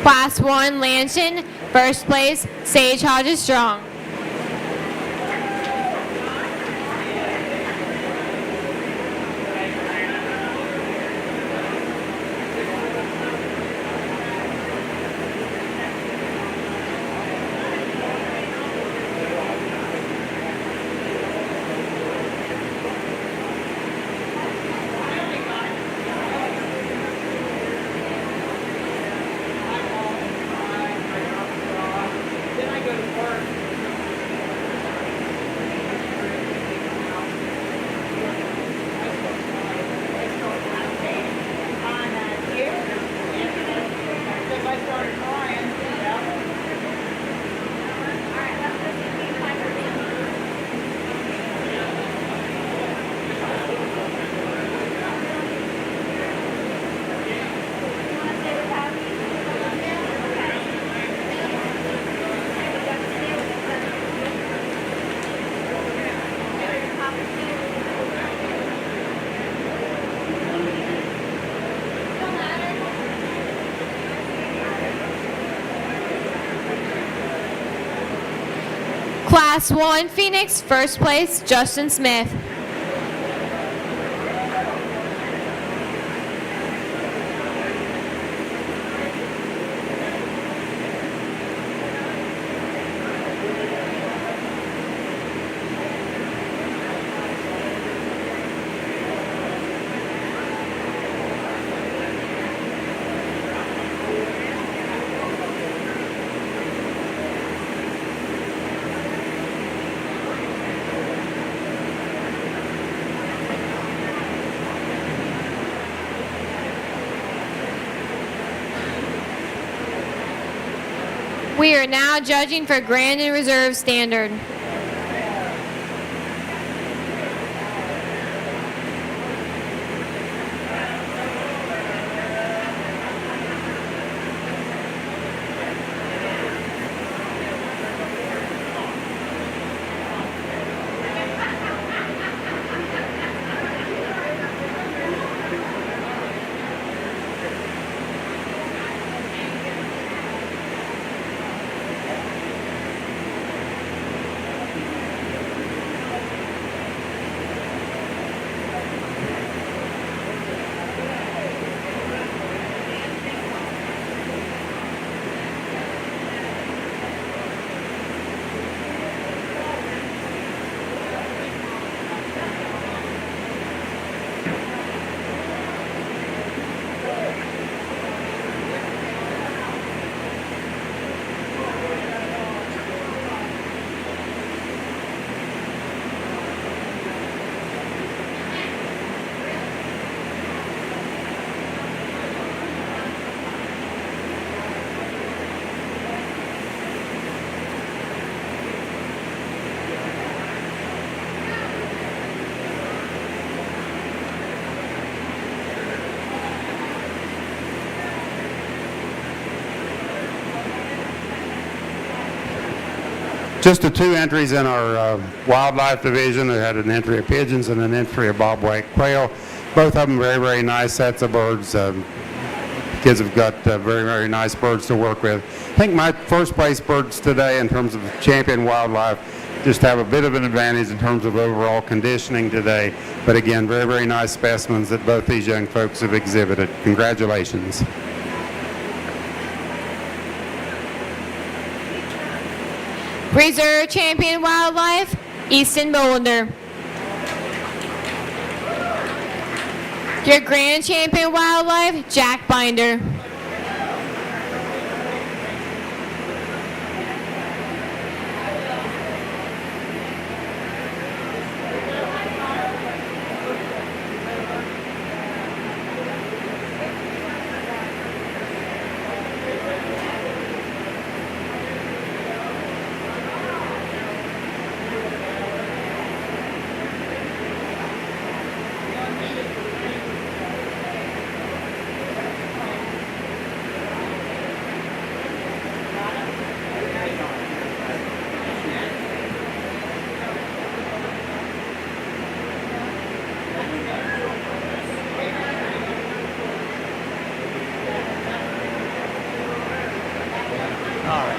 Class 1 Lansing, first place, Sage Hodges Strong. Class 1 Phoenix, first place, Justin Smith. We are now judging for Grand and Reserve Standard. Just the two entries in our wildlife division. They had an entry of pigeons and an entry of bobwhite quail. Both of them very, very nice sets of birds. Kids have got very, very nice birds to work with. I think my first place birds today in terms of champion wildlife just have a bit of an advantage in terms of overall conditioning today. But again, very, very nice specimens that both these young folks have exhibited. Congratulations. Reserve Champion Wildlife, Easton Boulder. Your Grand Champion Wildlife, Jack Binder.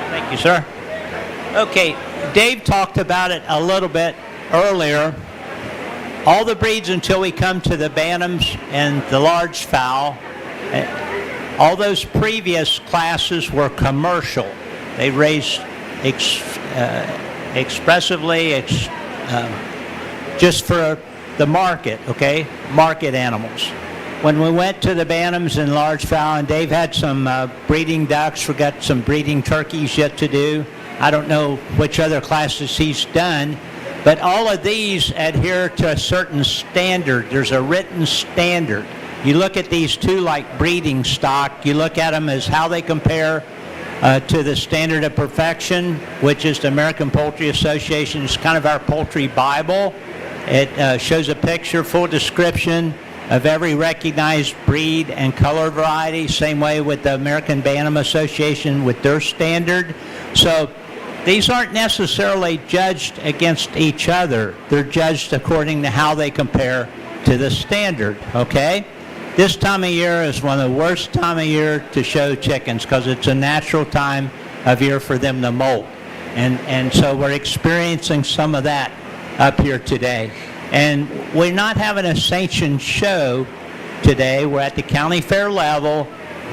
Thank you, sir. Okay, Dave talked about it a little bit earlier. All the breeds until we come to the bantams and the large fowl, all those previous classes were commercial. They raised expressively just for the market, okay? Market animals. When we went to the bantams and large fowl, and Dave had some breeding ducks, we got some breeding turkeys yet to do. I don't know which other classes he's done, but all of these adhere to a certain standard. There's a written standard. You look at these two like breeding stock, you look at them as how they compare to the standard of perfection, which is the American Poultry Association. It's kind of our poultry Bible. It shows a picture, full description of every recognized breed and color variety, same way with the American Bantam Association with their standard. So these aren't necessarily judged against each other. They're judged according to how they compare to the standard, okay? This time of year is one of the worst time of year to show chickens because it's a natural time of year for them to molt. And so we're experiencing some of that up here today. And we're not having a sanctioned show today. We're at the county fair level,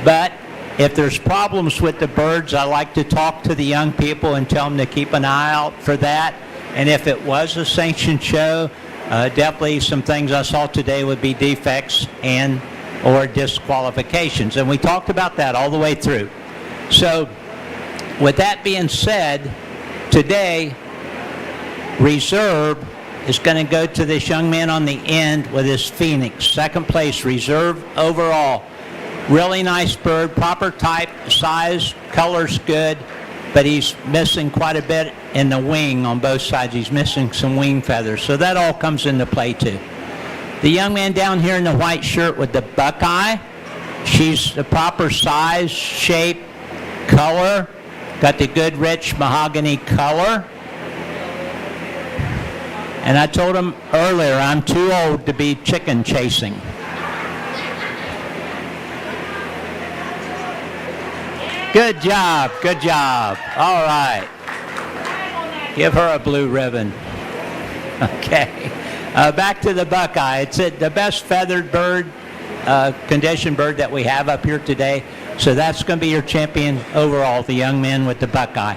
but if there's problems with the birds, I like to talk to the young people and tell them to keep an eye out for that. And if it was a sanctioned show, definitely some things I saw today would be defects and or disqualifications. And we talked about that all the way through. So with that being said, today, reserve is going to go to this young man on the end with his Phoenix. Second place, reserve overall. Really nice bird, proper type, size, color's good, but he's missing quite a bit in the wing on both sides. He's missing some wing feathers, so that all comes into play too. The young man down here in the white shirt with the Buckeye, she's the proper size, shape, color, got the good rich mahogany color. And I told him earlier, I'm too old to be chicken chasing. Good job, good job. All right. Give her a blue ribbon. Okay. Back to the Buckeye. It's the best feathered bird, conditioned bird that we have up here today. So that's going to be your champion overall, the young man with the Buckeye.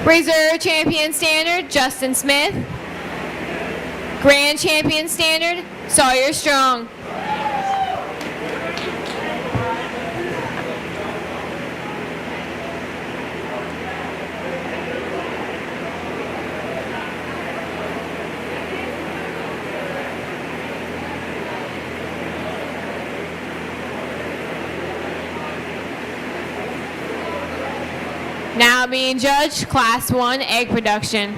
Reserve Champion Standard, Justin Smith. Grand Champion Standard, Sawyer Strong. Now being judged, Class 1 egg production.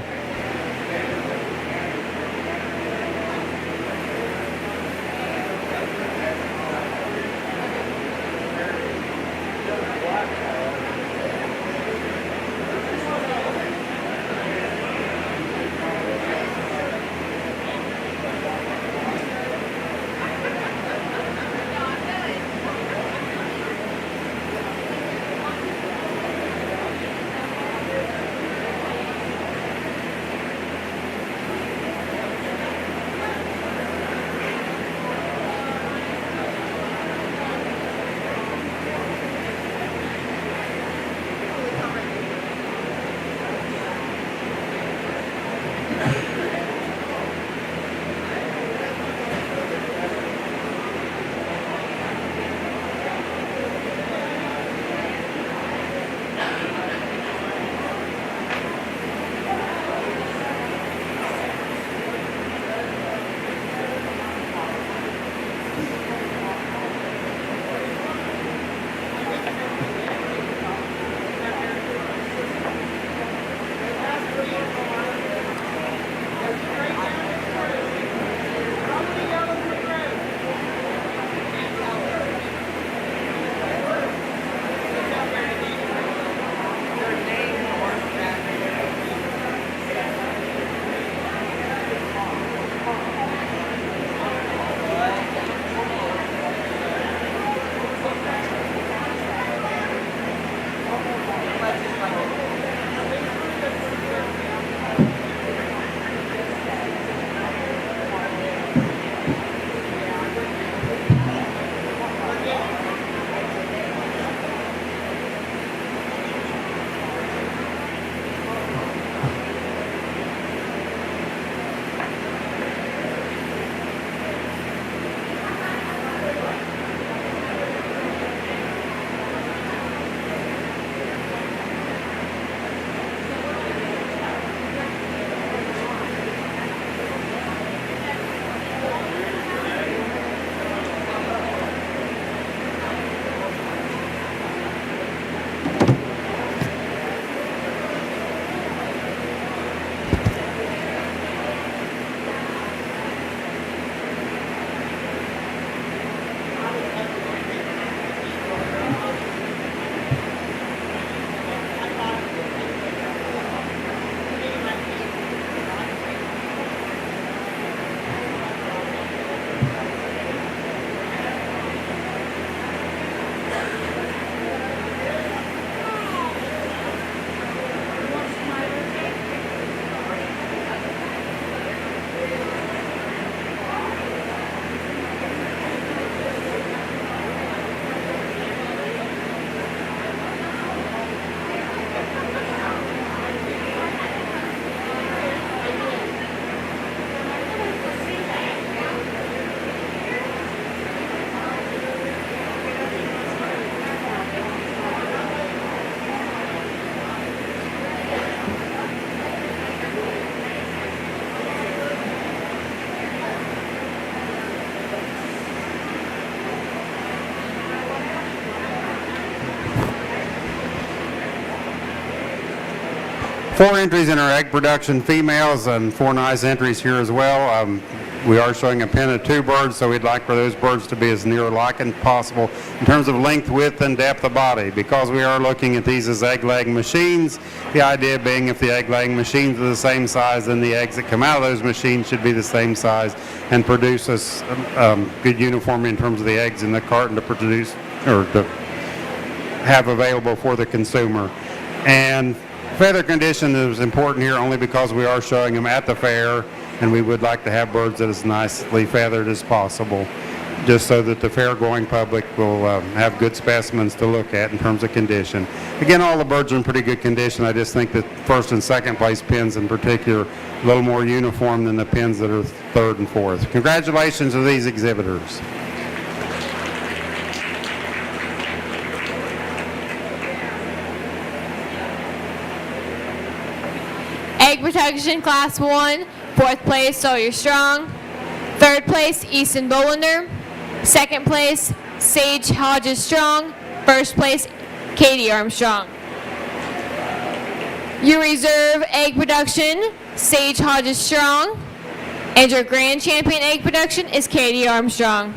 4 entries in our egg production females and 4 nice entries here as well. We are showing a pen of 2 birds, so we'd like for those birds to be as near alike as possible in terms of length, width, and depth of body. Because we are looking at these as egg-laying machines, the idea being if the egg-laying machines are the same size, then the eggs that come out of those machines should be the same size and produce us good uniformity in terms of the eggs in the carton to produce or to have available for the consumer. And feather condition is important here only because we are showing them at the fair, and we would like to have birds that is nicely feathered as possible, just so that the fair-going public will have good specimens to look at in terms of condition. Again, all the birds are in pretty good condition. I just think that first and second place pins in particular a little more uniform than the pins that are third and fourth. Congratulations to these exhibitors. Egg Protection Class 1, 4th place, Sawyer Strong. 3rd place, Easton Bolander. 2nd place, Sage Hodges Strong. 1st place, Katie Armstrong. Your reserve egg production, Sage Hodges Strong. And your grand champion egg production is Katie Armstrong.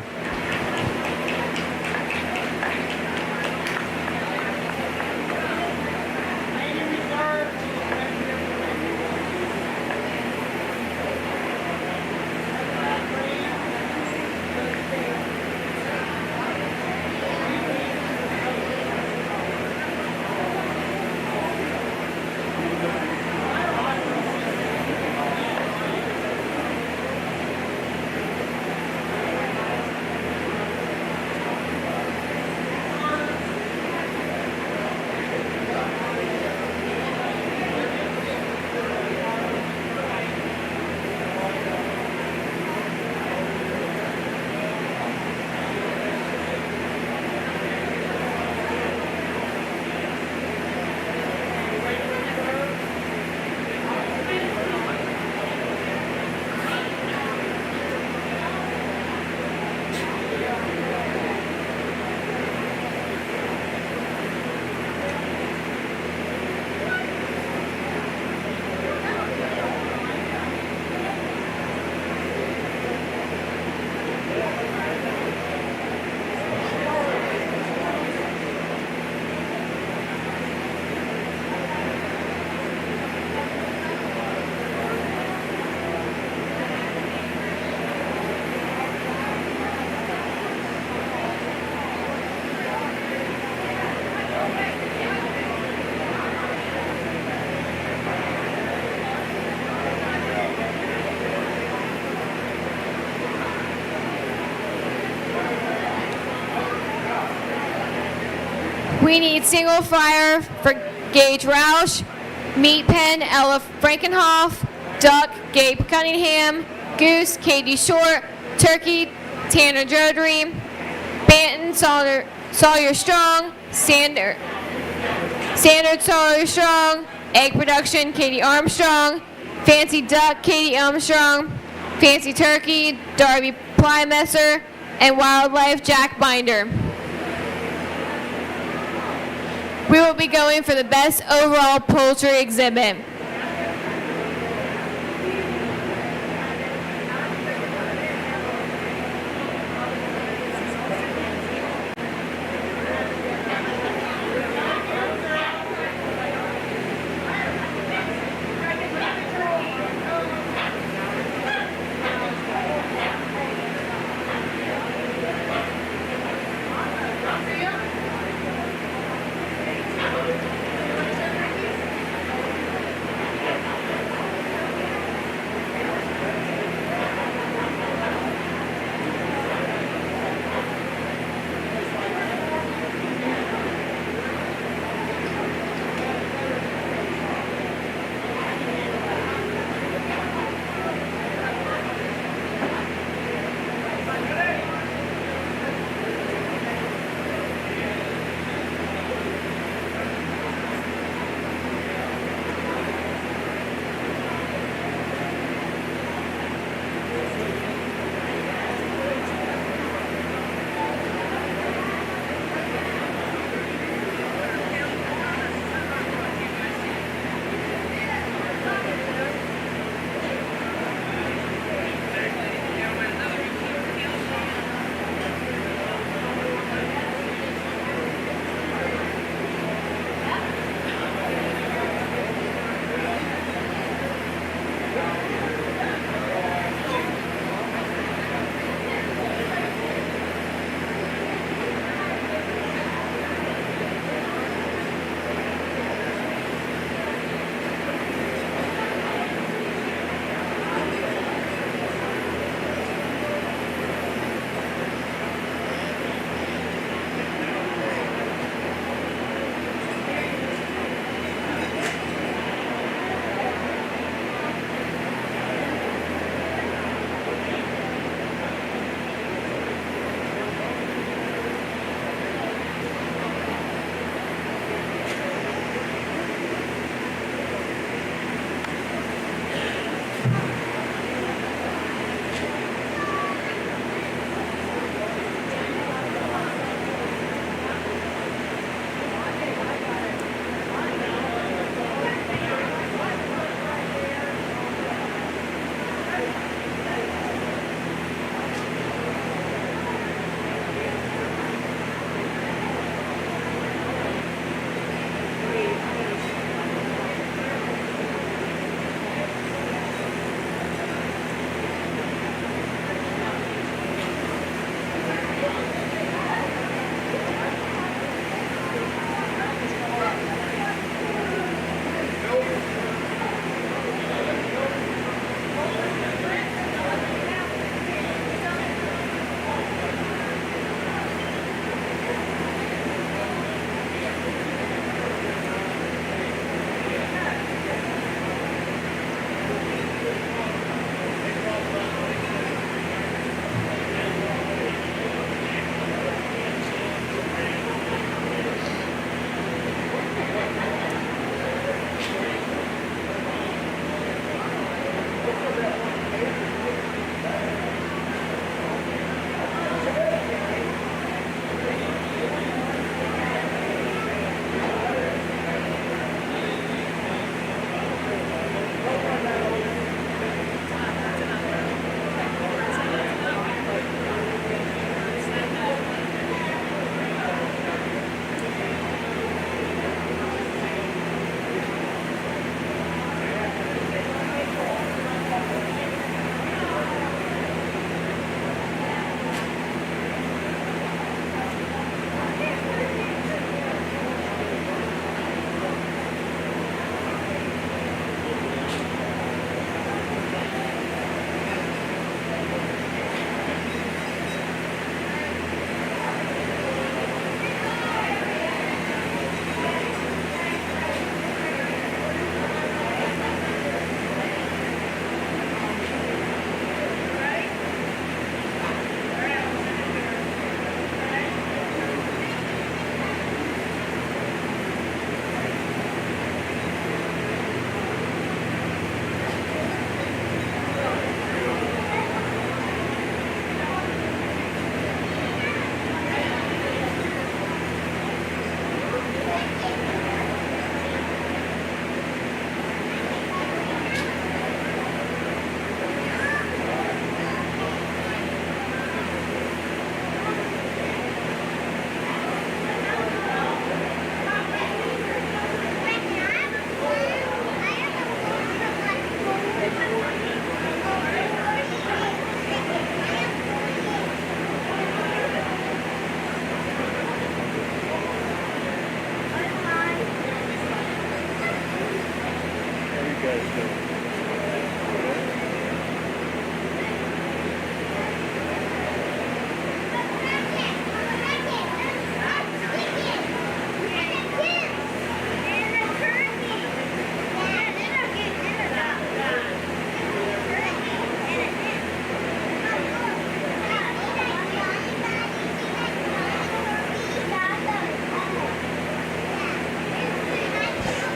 We need single fire for Gage Roush, meat pen Ella Frankenhoff, duck Gabe Cunningham, goose Katie Short, turkey Tanner Jodry, Banton Sawyer Strong, Standard Sawyer Strong, egg production Katie Armstrong, fancy duck Katie Armstrong, fancy turkey Darby Plymesser, and wildlife Jack Binder. We will be going for the best overall poultry exhibit.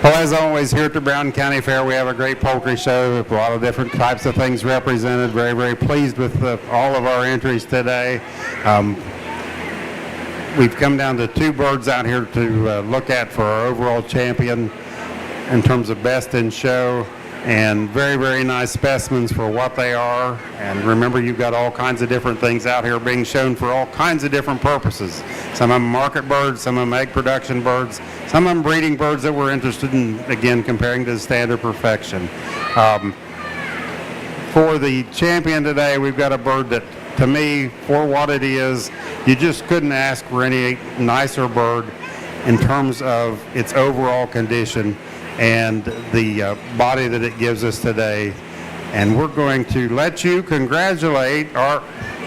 Well, as always, here at the Brown County Fair, we have a great poultry show with a lot of different types of things represented. Very, very pleased with all of our entries today. We've come down to 2 birds out here to look at for our overall champion in terms of best in show, and very, very nice specimens for what they are. And remember, you've got all kinds of different things out here being shown for all kinds of different purposes. Some of them market birds, some of them egg production birds, some of them breeding birds that we're interested in, again, comparing to the standard perfection. For the champion today, we've got a bird that, to me, for what it is, you just couldn't ask for any nicer bird in terms of its overall condition and the body that it gives us today. And we're going to let you congratulate our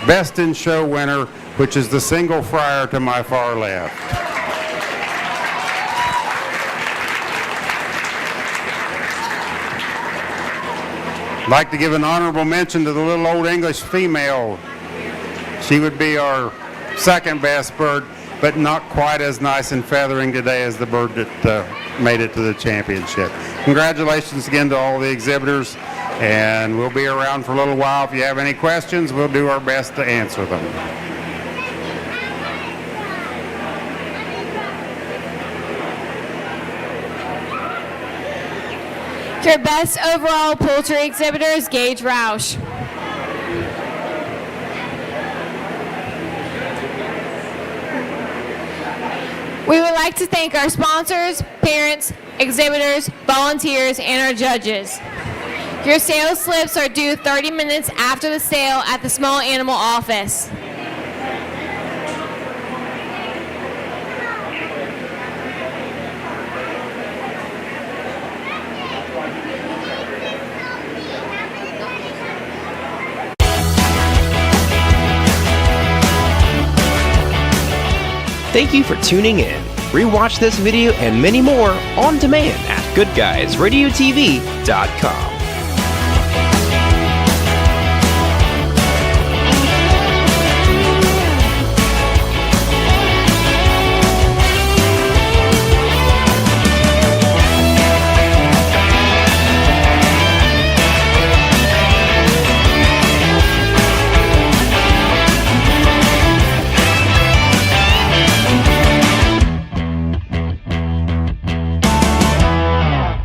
Best in Show winner, which is the single fryer to my far left. I'd like to give an honorable mention to the little old English female. She would be our second best bird, but not quite as nice and feathering today as the bird that made it to the championship. Congratulations again to all the exhibitors, and we'll be around for a little while. If you have any questions, we'll do our best to answer them. Your best overall poultry exhibitor is Gage Roush. We would like to thank our sponsors, parents, exhibitors, volunteers, and our judges. Your sales slips are due 30 minutes after the sale at the small animal office. Thank you for tuning in. Rewatch this video and many more on demand at goodguysradiotv.com.